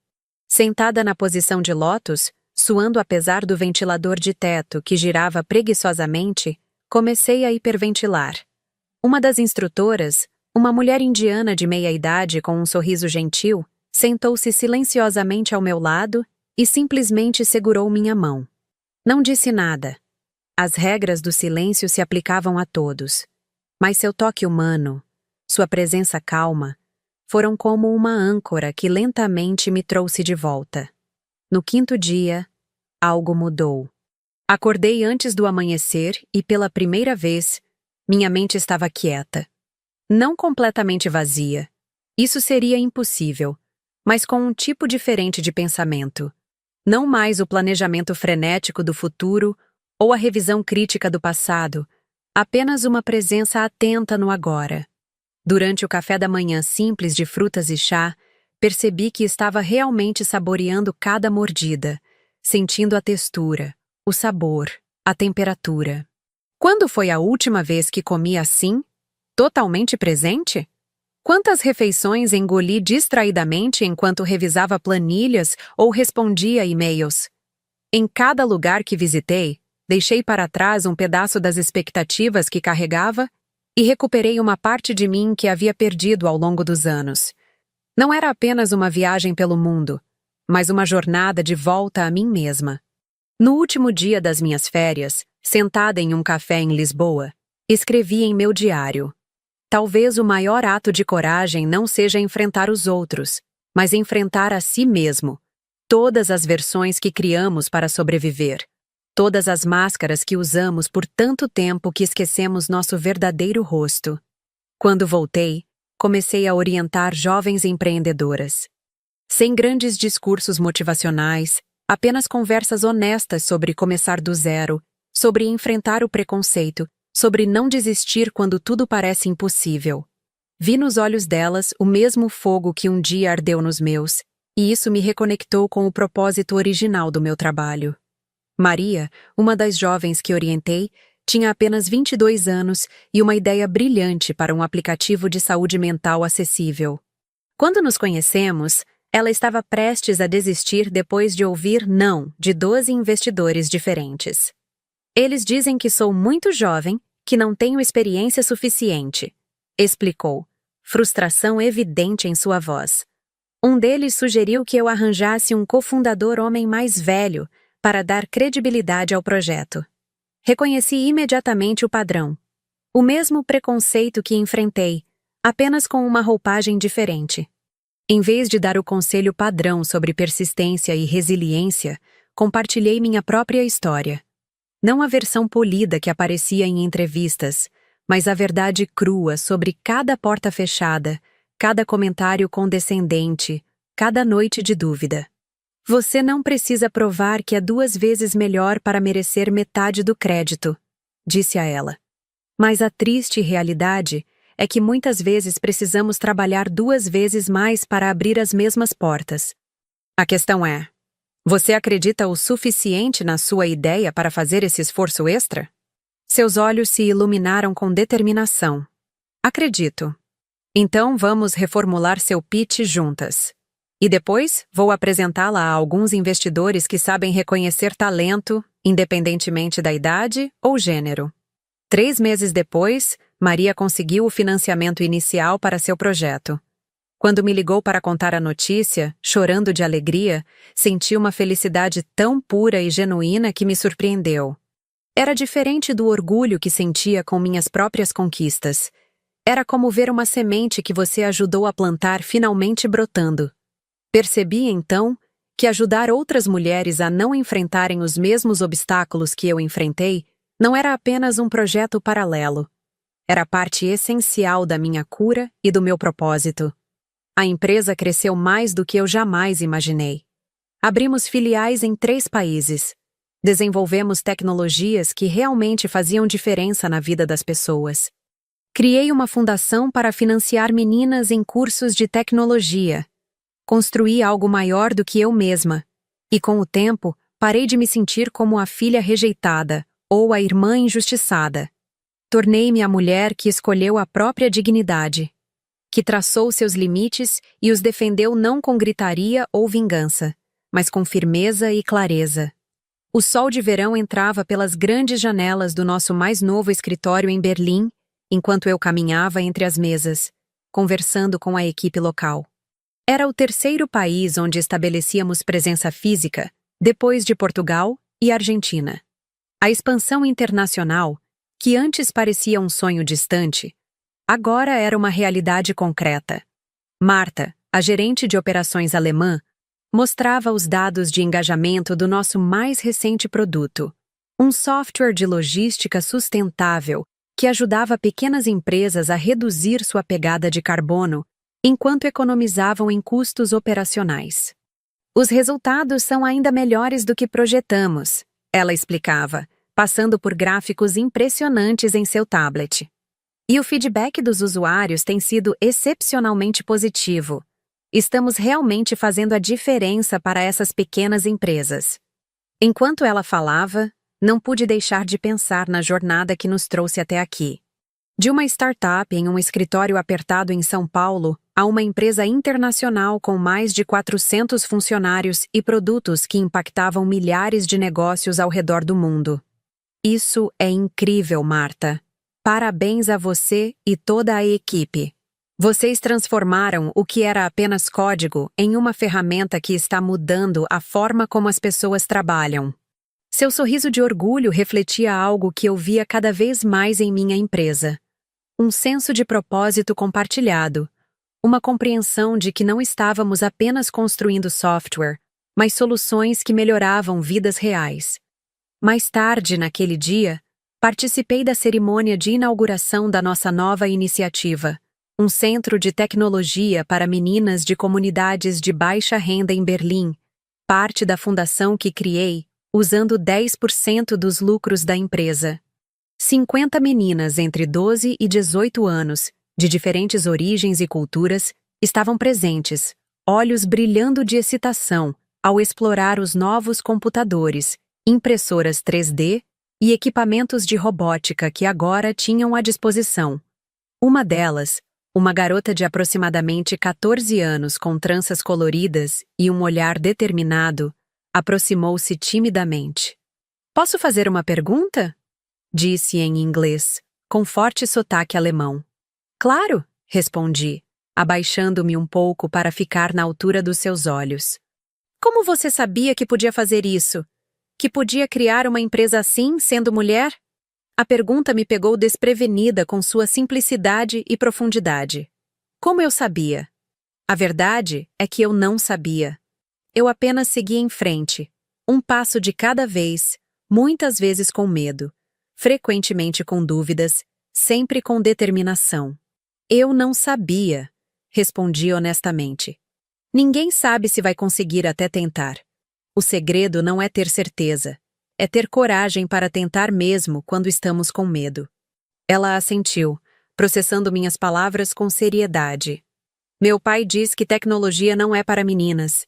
Sentada na posição de lótus, suando apesar do ventilador de teto que girava preguiçosamente, comecei a hiperventilar. Uma das instrutoras, uma mulher indiana de meia-idade com um sorriso gentil, sentou-se silenciosamente ao meu lado e simplesmente segurou minha mão. Não disse nada. As regras do silêncio se aplicavam a todos, mas seu toque humano, sua presença calma, foram como uma âncora que lentamente me trouxe de volta. No 5º dia, algo mudou. Acordei antes do amanhecer e, pela primeira vez, minha mente estava quieta. Não completamente vazia. Isso seria impossível, mas com um tipo diferente de pensamento. Não mais o planejamento frenético do futuro ou a revisão crítica do passado, apenas uma presença atenta no agora. Durante o café da manhã simples de frutas e chá, percebi que estava realmente saboreando cada mordida, sentindo a textura, o sabor, a temperatura. Quando foi a última vez que comi assim? Totalmente presente? Quantas refeições engoli distraidamente enquanto revisava planilhas ou respondia e-mails? Em cada lugar que visitei, deixei para trás um pedaço das expectativas que carregava e recuperei uma parte de mim que havia perdido ao longo dos anos. Não era apenas uma viagem pelo mundo, mas uma jornada de volta a mim mesma. No último dia das minhas férias, sentada em um café em Lisboa, escrevi em meu diário: talvez o maior ato de coragem não seja enfrentar os outros, mas enfrentar a si mesmo. Todas as versões que criamos para sobreviver. Todas as máscaras que usamos por tanto tempo que esquecemos nosso verdadeiro rosto. Quando voltei, comecei a orientar jovens empreendedoras. Sem grandes discursos motivacionais, apenas conversas honestas sobre começar do zero, sobre enfrentar o preconceito, sobre não desistir quando tudo parece impossível. Vi nos olhos delas o mesmo fogo que um dia ardeu nos meus, e isso me reconectou com o propósito original do meu trabalho. Maria, uma das jovens que orientei, tinha apenas 22 anos e uma ideia brilhante para um aplicativo de saúde mental acessível. Quando nos conhecemos, ela estava prestes a desistir depois de ouvir não de 12 investidores diferentes. Eles dizem que sou muito jovem, que não tenho experiência suficiente, explicou, frustração evidente em sua voz. Um deles sugeriu que eu arranjasse um cofundador homem mais velho para dar credibilidade ao projeto. Reconheci imediatamente o padrão. O mesmo preconceito que enfrentei, apenas com uma roupagem diferente. Em vez de dar o conselho padrão sobre persistência e resiliência, compartilhei minha própria história. Não a versão polida que aparecia em entrevistas, mas a verdade crua sobre cada porta fechada, cada comentário condescendente, cada noite de dúvida. Você não precisa provar que é 2 vezes melhor para merecer metade do crédito, disse a ela. Mas a triste realidade é que muitas vezes precisamos trabalhar 2 vezes mais para abrir as mesmas portas. A questão é: você acredita o suficiente na sua ideia para fazer esse esforço extra? Seus olhos se iluminaram com determinação. Acredito. Então vamos reformular seu pitch juntas. E depois vou apresentá-la a alguns investidores que sabem reconhecer talento, independentemente da idade ou gênero. 3 meses depois, Maria conseguiu o financiamento inicial para seu projeto. Quando me ligou para contar a notícia, chorando de alegria, senti uma felicidade tão pura e genuína que me surpreendeu. Era diferente do orgulho que sentia com minhas próprias conquistas. Era como ver uma semente que você ajudou a plantar finalmente brotando. Percebi, então, que ajudar outras mulheres a não enfrentarem os mesmos obstáculos que eu enfrentei não era apenas um projeto paralelo. Era parte essencial da minha cura e do meu propósito. A empresa cresceu mais do que eu jamais imaginei. Abrimos filiais em 3 países. Desenvolvemos tecnologias que realmente faziam diferença na vida das pessoas. Criei uma fundação para financiar meninas em cursos de tecnologia. Construí algo maior do que eu mesma. E com o tempo, parei de me sentir como a filha rejeitada ou a irmã injustiçada. Tornei-me a mulher que escolheu a própria dignidade, que traçou seus limites e os defendeu não com gritaria ou vingança, mas com firmeza e clareza. O sol de verão entrava pelas grandes janelas do nosso mais novo escritório em Berlim, enquanto eu caminhava entre as mesas, conversando com a equipe local. Era o 3º país onde estabelecíamos presença física, depois de Portugal e Argentina. A expansão internacional, que antes parecia um sonho distante, agora era uma realidade concreta. Marta, a gerente de operações alemã, mostrava os dados de engajamento do nosso mais recente produto, um software de logística sustentável que ajudava pequenas empresas a reduzir sua pegada de carbono enquanto economizavam em custos operacionais. Os resultados são ainda melhores do que projetamos, ela explicava, passando por gráficos impressionantes em seu tablet. E o feedback dos usuários tem sido excepcionalmente positivo. Estamos realmente fazendo a diferença para essas pequenas empresas. Enquanto ela falava, não pude deixar de pensar na jornada que nos trouxe até aqui. De uma startup em um escritório apertado em São Paulo, a uma empresa internacional com mais de 400 funcionários e produtos que impactavam milhares de negócios ao redor do mundo. Isso é incrível, Marta. Parabéns a você e toda a equipe. Vocês transformaram o que era apenas código em uma ferramenta que está mudando a forma como as pessoas trabalham. Seu sorriso de orgulho refletia algo que eu via cada vez mais em minha empresa. Um senso de propósito compartilhado, uma compreensão de que não estávamos apenas construindo software, mas soluções que melhoravam vidas reais. Mais tarde, naquele dia, participei da cerimônia de inauguração da nossa nova iniciativa, um centro de tecnologia para meninas de comunidades de baixa renda em Berlim, parte da fundação que criei, usando 10% dos lucros da empresa. 50 meninas entre 12 e 18 anos, de diferentes origens e culturas, estavam presentes, olhos brilhando de excitação ao explorar os novos computadores, impressoras 3D e equipamentos de robótica que agora tinham à disposição. Uma delas, uma garota de aproximadamente 14 anos com tranças coloridas e um olhar determinado, aproximou-se timidamente. "Posso fazer uma pergunta?" disse em inglês, com forte sotaque alemão. "Claro", respondi, abaixando-me um pouco para ficar na altura dos seus olhos. "Como você sabia que podia fazer isso? Que podia criar uma empresa assim, sendo mulher?" A pergunta me pegou desprevenida com sua simplicidade e profundidade. Como eu sabia? A verdade é que eu não sabia. Eu apenas segui em frente, um passo de cada vez, muitas vezes com medo, frequentemente com dúvidas, sempre com determinação. "Eu não sabia", respondi honestamente. Ninguém sabe se vai conseguir até tentar. O segredo não é ter certeza, é ter coragem para tentar mesmo quando estamos com medo. Ela assentiu, processando minhas palavras com seriedade. "Meu pai diz que tecnologia não é para meninas,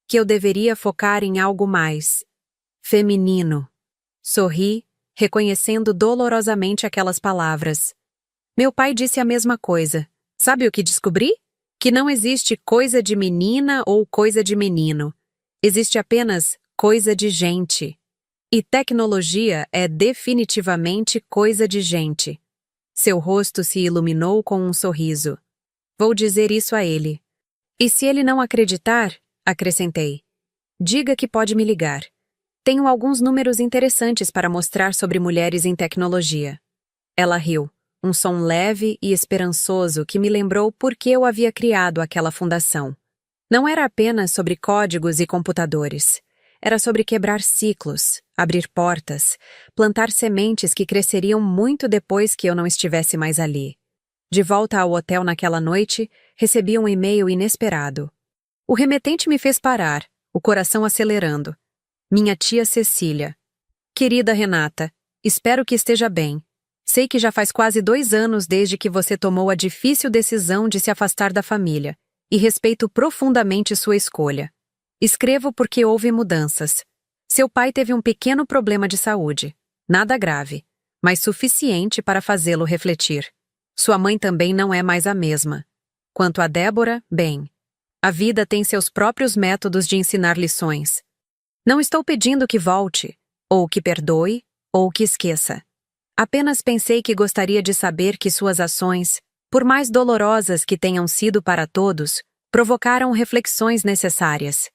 que eu deveria focar em algo mais feminino." Sorri, reconhecendo dolorosamente aquelas palavras. "Meu pai disse a mesma coisa. Sabe o que descobri? Que não existe coisa de menina ou coisa de menino. Existe apenas coisa de gente. E tecnologia é definitivamente coisa de gente." Seu rosto se iluminou com um sorriso. "Vou dizer isso a ele. E se ele não acreditar", acrescentei, "diga que pode me ligar. Tenho alguns números interessantes para mostrar sobre mulheres em tecnologia." Ela riu, um som leve e esperançoso que me lembrou por que eu havia criado aquela fundação. Não era apenas sobre códigos e computadores. Era sobre quebrar ciclos, abrir portas, plantar sementes que cresceriam muito depois que eu não estivesse mais ali. De volta ao hotel naquela noite, recebi um e-mail inesperado. O remetente me fez parar, o coração acelerando. Minha tia Cecília. "Querida Renata, espero que esteja bem. Sei que já faz quase 2 anos desde que você tomou a difícil decisão de se afastar da família, e respeito profundamente sua escolha. Escrevo porque houve mudanças. Seu pai teve um pequeno problema de saúde. Nada grave, mas suficiente para fazê-lo refletir. Sua mãe também não é mais a mesma. Quanto a Débora, bem, a vida tem seus próprios métodos de ensinar lições. Não estou pedindo que volte, ou que perdoe, ou que esqueça. Apenas pensei que gostaria de saber que suas ações, por mais dolorosas que tenham sido para todos, provocaram reflexões necessárias.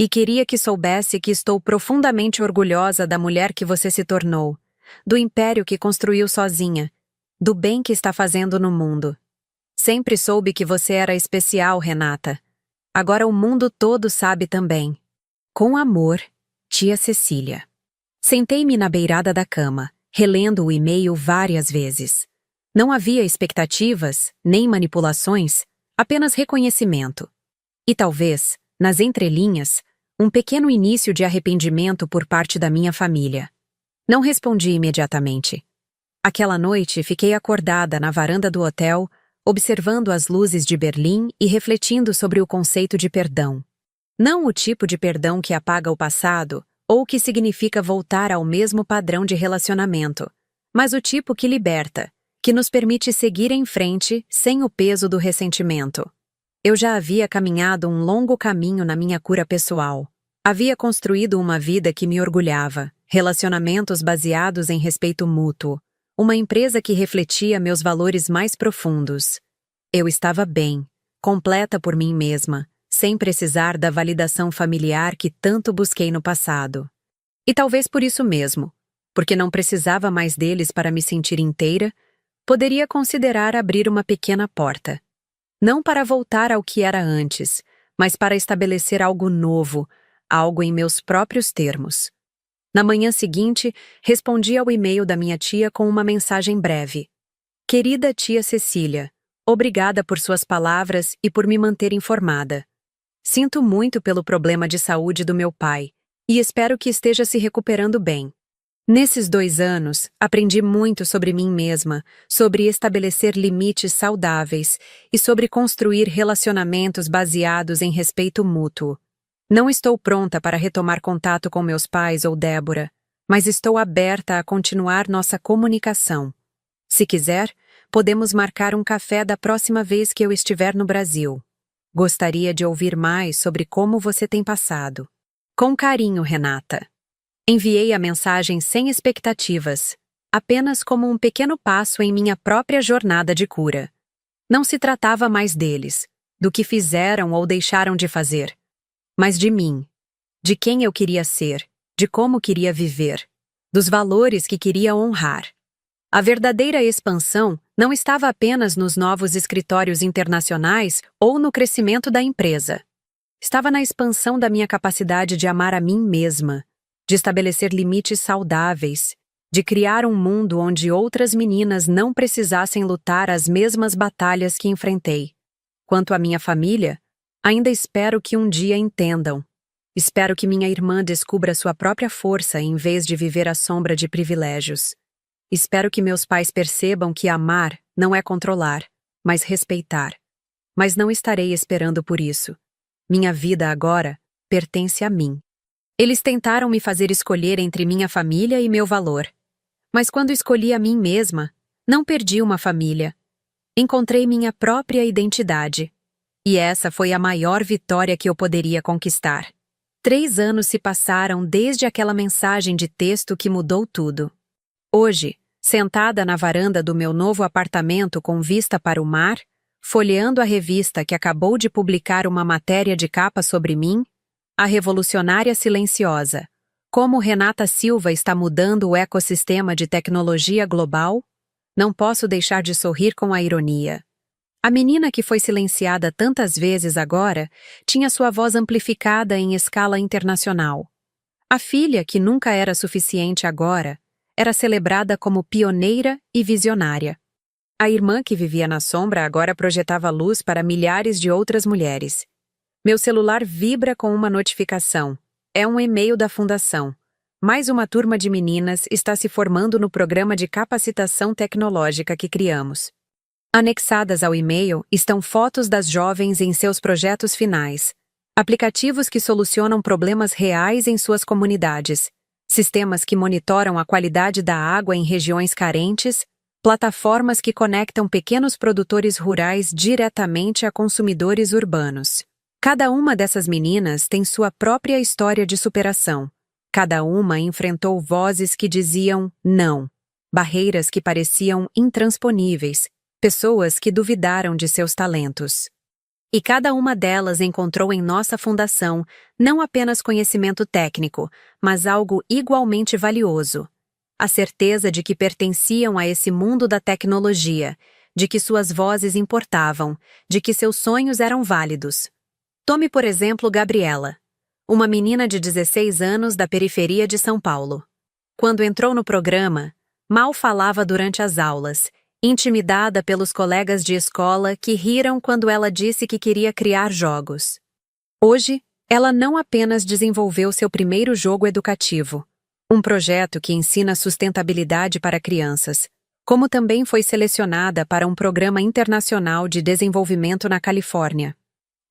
E queria que soubesse que estou profundamente orgulhosa da mulher que você se tornou, do império que construiu sozinha, do bem que está fazendo no mundo. Sempre soube que você era especial, Renata. Agora o mundo todo sabe também. Com amor, tia Cecília." Sentei-me na beirada da cama, relendo o e-mail várias vezes. Não havia expectativas, nem manipulações, apenas reconhecimento. E talvez, nas entrelinhas, um pequeno início de arrependimento por parte da minha família. Não respondi imediatamente. Aquela noite fiquei acordada na varanda do hotel, observando as luzes de Berlim e refletindo sobre o conceito de perdão. Não o tipo de perdão que apaga o passado ou que significa voltar ao mesmo padrão de relacionamento, mas o tipo que liberta, que nos permite seguir em frente sem o peso do ressentimento. Eu já havia caminhado um longo caminho na minha cura pessoal. Havia construído uma vida que me orgulhava, relacionamentos baseados em respeito mútuo, uma empresa que refletia meus valores mais profundos. Eu estava bem, completa por mim mesma, sem precisar da validação familiar que tanto busquei no passado. E talvez por isso mesmo, porque não precisava mais deles para me sentir inteira, poderia considerar abrir uma pequena porta. Não para voltar ao que era antes, mas para estabelecer algo novo, algo em meus próprios termos. Na manhã seguinte, respondi ao e-mail da minha tia com uma mensagem breve. "Querida tia Cecília, obrigada por suas palavras e por me manter informada. Sinto muito pelo problema de saúde do meu pai, e espero que esteja se recuperando bem. Nesses 2 anos, aprendi muito sobre mim mesma, sobre estabelecer limites saudáveis e sobre construir relacionamentos baseados em respeito mútuo. Não estou pronta para retomar contato com meus pais ou Débora, mas estou aberta a continuar nossa comunicação. Se quiser, podemos marcar um café da próxima vez que eu estiver no Brasil. Gostaria de ouvir mais sobre como você tem passado. Com carinho, Renata. Enviei a mensagem sem expectativas, apenas como um pequeno passo em minha própria jornada de cura. Não se tratava mais deles, do que fizeram ou deixaram de fazer, mas de mim, de quem eu queria ser, de como queria viver, dos valores que queria honrar. A verdadeira expansão não estava apenas nos novos escritórios internacionais ou no crescimento da empresa. Estava na expansão da minha capacidade de amar a mim mesma, de estabelecer limites saudáveis, de criar um mundo onde outras meninas não precisassem lutar as mesmas batalhas que enfrentei. Quanto à minha família, ainda espero que um dia entendam. Espero que minha irmã descubra sua própria força em vez de viver à sombra de privilégios. Espero que meus pais percebam que amar não é controlar, mas respeitar. Mas não estarei esperando por isso. Minha vida agora pertence a mim. Eles tentaram me fazer escolher entre minha família e meu valor. Mas quando escolhi a mim mesma, não perdi uma família. Encontrei minha própria identidade. E essa foi a maior vitória que eu poderia conquistar. 3 anos se passaram desde aquela mensagem de texto que mudou tudo. Hoje, sentada na varanda do meu novo apartamento com vista para o mar, folheando a revista que acabou de publicar uma matéria de capa sobre mim, a revolucionária silenciosa. Como Renata Silva está mudando o ecossistema de tecnologia global? Não posso deixar de sorrir com a ironia. A menina que foi silenciada tantas vezes agora tinha sua voz amplificada em escala internacional. A filha, que nunca era suficiente agora, era celebrada como pioneira e visionária. A irmã que vivia na sombra agora projetava luz para milhares de outras mulheres. Meu celular vibra com uma notificação. É um e-mail da Fundação. Mais uma turma de meninas está se formando no programa de capacitação tecnológica que criamos. Anexadas ao e-mail estão fotos das jovens em seus projetos finais, aplicativos que solucionam problemas reais em suas comunidades, sistemas que monitoram a qualidade da água em regiões carentes, plataformas que conectam pequenos produtores rurais diretamente a consumidores urbanos. Cada uma dessas meninas tem sua própria história de superação. Cada uma enfrentou vozes que diziam não, barreiras que pareciam intransponíveis, pessoas que duvidaram de seus talentos. E cada uma delas encontrou em nossa fundação não apenas conhecimento técnico, mas algo igualmente valioso: a certeza de que pertenciam a esse mundo da tecnologia, de que suas vozes importavam, de que seus sonhos eram válidos. Tome, por exemplo, Gabriela, uma menina de 16 anos da periferia de São Paulo. Quando entrou no programa, mal falava durante as aulas, intimidada pelos colegas de escola que riram quando ela disse que queria criar jogos. Hoje, ela não apenas desenvolveu seu primeiro jogo educativo, um projeto que ensina sustentabilidade para crianças, como também foi selecionada para um programa internacional de desenvolvimento na Califórnia.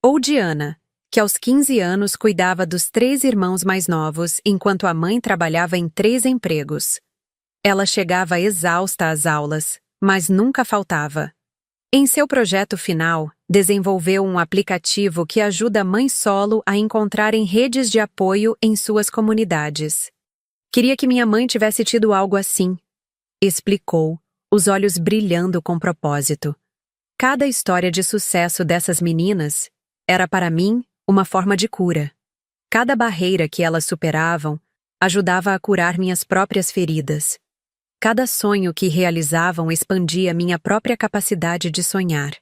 Ou Diana, que aos 15 anos cuidava dos 3 irmãos mais novos enquanto a mãe trabalhava em 3 empregos. Ela chegava exausta às aulas, mas nunca faltava. Em seu projeto final, desenvolveu um aplicativo que ajuda mães solo a encontrarem redes de apoio em suas comunidades. Queria que minha mãe tivesse tido algo assim, explicou, os olhos brilhando com propósito. Cada história de sucesso dessas meninas era para mim uma forma de cura. Cada barreira que elas superavam ajudava a curar minhas próprias feridas. Cada sonho que realizavam expandia minha própria capacidade de sonhar.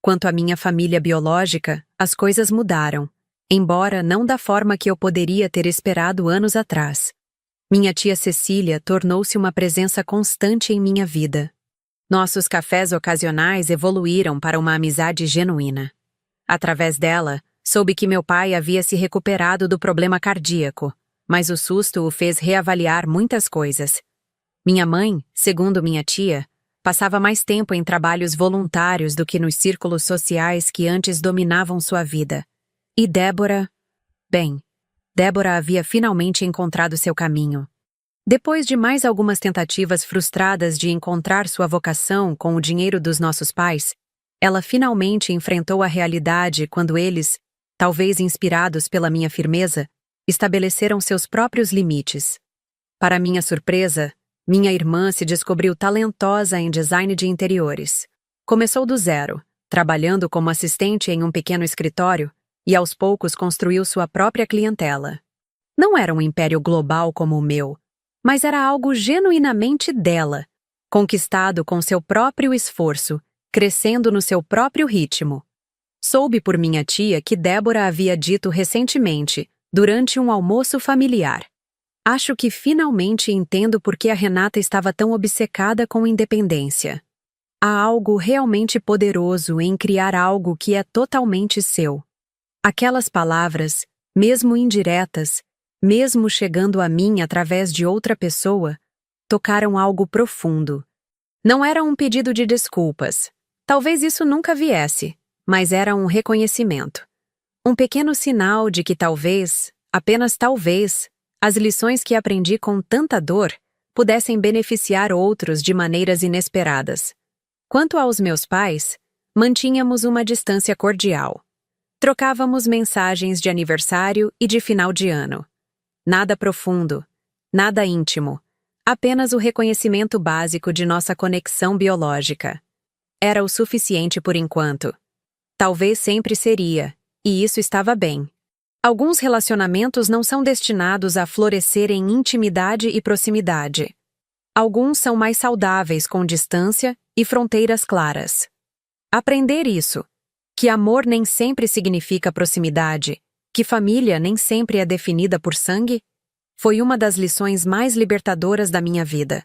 Quanto à minha família biológica, as coisas mudaram, embora não da forma que eu poderia ter esperado anos atrás. Minha tia Cecília tornou-se uma presença constante em minha vida. Nossos cafés ocasionais evoluíram para uma amizade genuína. Através dela, soube que meu pai havia se recuperado do problema cardíaco, mas o susto o fez reavaliar muitas coisas. Minha mãe, segundo minha tia, passava mais tempo em trabalhos voluntários do que nos círculos sociais que antes dominavam sua vida. E Débora? Bem, Débora havia finalmente encontrado seu caminho. Depois de mais algumas tentativas frustradas de encontrar sua vocação com o dinheiro dos nossos pais, ela finalmente enfrentou a realidade quando eles, talvez inspirados pela minha firmeza, estabeleceram seus próprios limites. Para minha surpresa, minha irmã se descobriu talentosa em design de interiores. Começou do zero, trabalhando como assistente em um pequeno escritório, e aos poucos construiu sua própria clientela. Não era um império global como o meu, mas era algo genuinamente dela, conquistado com seu próprio esforço, crescendo no seu próprio ritmo. Soube por minha tia que Débora havia dito recentemente, durante um almoço familiar: "Acho que finalmente entendo por que a Renata estava tão obcecada com independência. Há algo realmente poderoso em criar algo que é totalmente seu." Aquelas palavras, mesmo indiretas, mesmo chegando a mim através de outra pessoa, tocaram algo profundo. Não era um pedido de desculpas. Talvez isso nunca viesse, mas era um reconhecimento. Um pequeno sinal de que talvez, apenas talvez, as lições que aprendi com tanta dor pudessem beneficiar outros de maneiras inesperadas. Quanto aos meus pais, mantínhamos uma distância cordial. Trocávamos mensagens de aniversário e de final de ano. Nada profundo, nada íntimo, apenas o reconhecimento básico de nossa conexão biológica. Era o suficiente por enquanto. Talvez sempre seria, e isso estava bem. Alguns relacionamentos não são destinados a florescer em intimidade e proximidade. Alguns são mais saudáveis com distância e fronteiras claras. Aprender isso, que amor nem sempre significa proximidade, que família nem sempre é definida por sangue, foi uma das lições mais libertadoras da minha vida.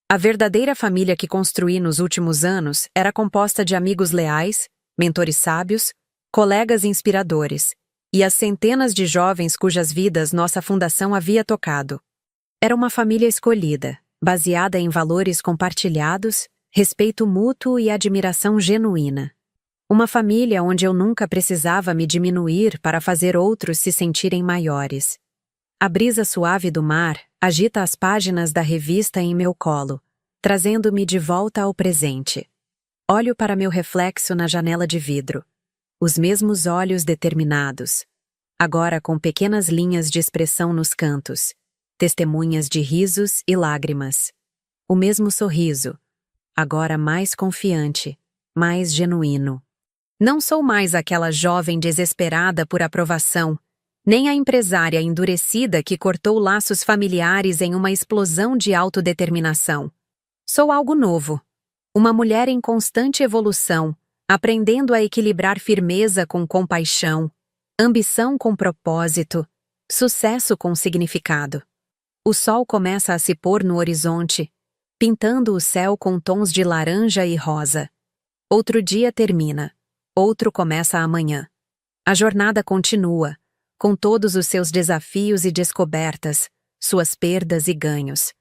A verdadeira família que construí nos últimos anos era composta de amigos leais, mentores sábios, colegas inspiradores, e as centenas de jovens cujas vidas nossa fundação havia tocado. Era uma família escolhida, baseada em valores compartilhados, respeito mútuo e admiração genuína. Uma família onde eu nunca precisava me diminuir para fazer outros se sentirem maiores. A brisa suave do mar agita as páginas da revista em meu colo, trazendo-me de volta ao presente. Olho para meu reflexo na janela de vidro. Os mesmos olhos determinados, agora com pequenas linhas de expressão nos cantos, testemunhas de risos e lágrimas. O mesmo sorriso, agora mais confiante, mais genuíno. Não sou mais aquela jovem desesperada por aprovação, nem a empresária endurecida que cortou laços familiares em uma explosão de autodeterminação. Sou algo novo. Uma mulher em constante evolução, aprendendo a equilibrar firmeza com compaixão, ambição com propósito, sucesso com significado. O sol começa a se pôr no horizonte, pintando o céu com tons de laranja e rosa. Outro dia termina. Outro começa amanhã. A jornada continua, com todos os seus desafios e descobertas, suas perdas e ganhos.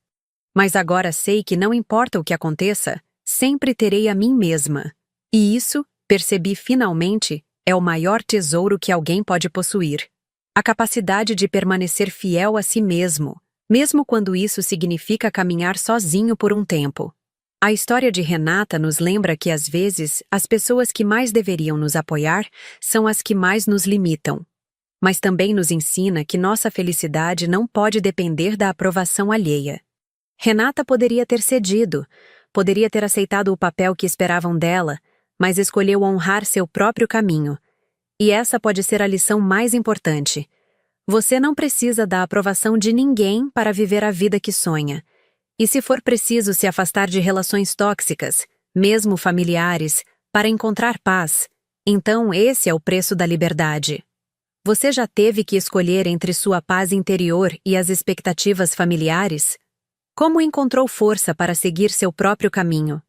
Mas agora sei que não importa o que aconteça, sempre terei a mim mesma. E isso, percebi finalmente, é o maior tesouro que alguém pode possuir. A capacidade de permanecer fiel a si mesmo, mesmo quando isso significa caminhar sozinho por um tempo. A história de Renata nos lembra que, às vezes, as pessoas que mais deveriam nos apoiar são as que mais nos limitam. Mas também nos ensina que nossa felicidade não pode depender da aprovação alheia. Renata poderia ter cedido, poderia ter aceitado o papel que esperavam dela, mas escolheu honrar seu próprio caminho. E essa pode ser a lição mais importante. Você não precisa da aprovação de ninguém para viver a vida que sonha. E se for preciso se afastar de relações tóxicas, mesmo familiares, para encontrar paz, então esse é o preço da liberdade. Você já teve que escolher entre sua paz interior e as expectativas familiares? Como encontrou força para seguir seu próprio caminho?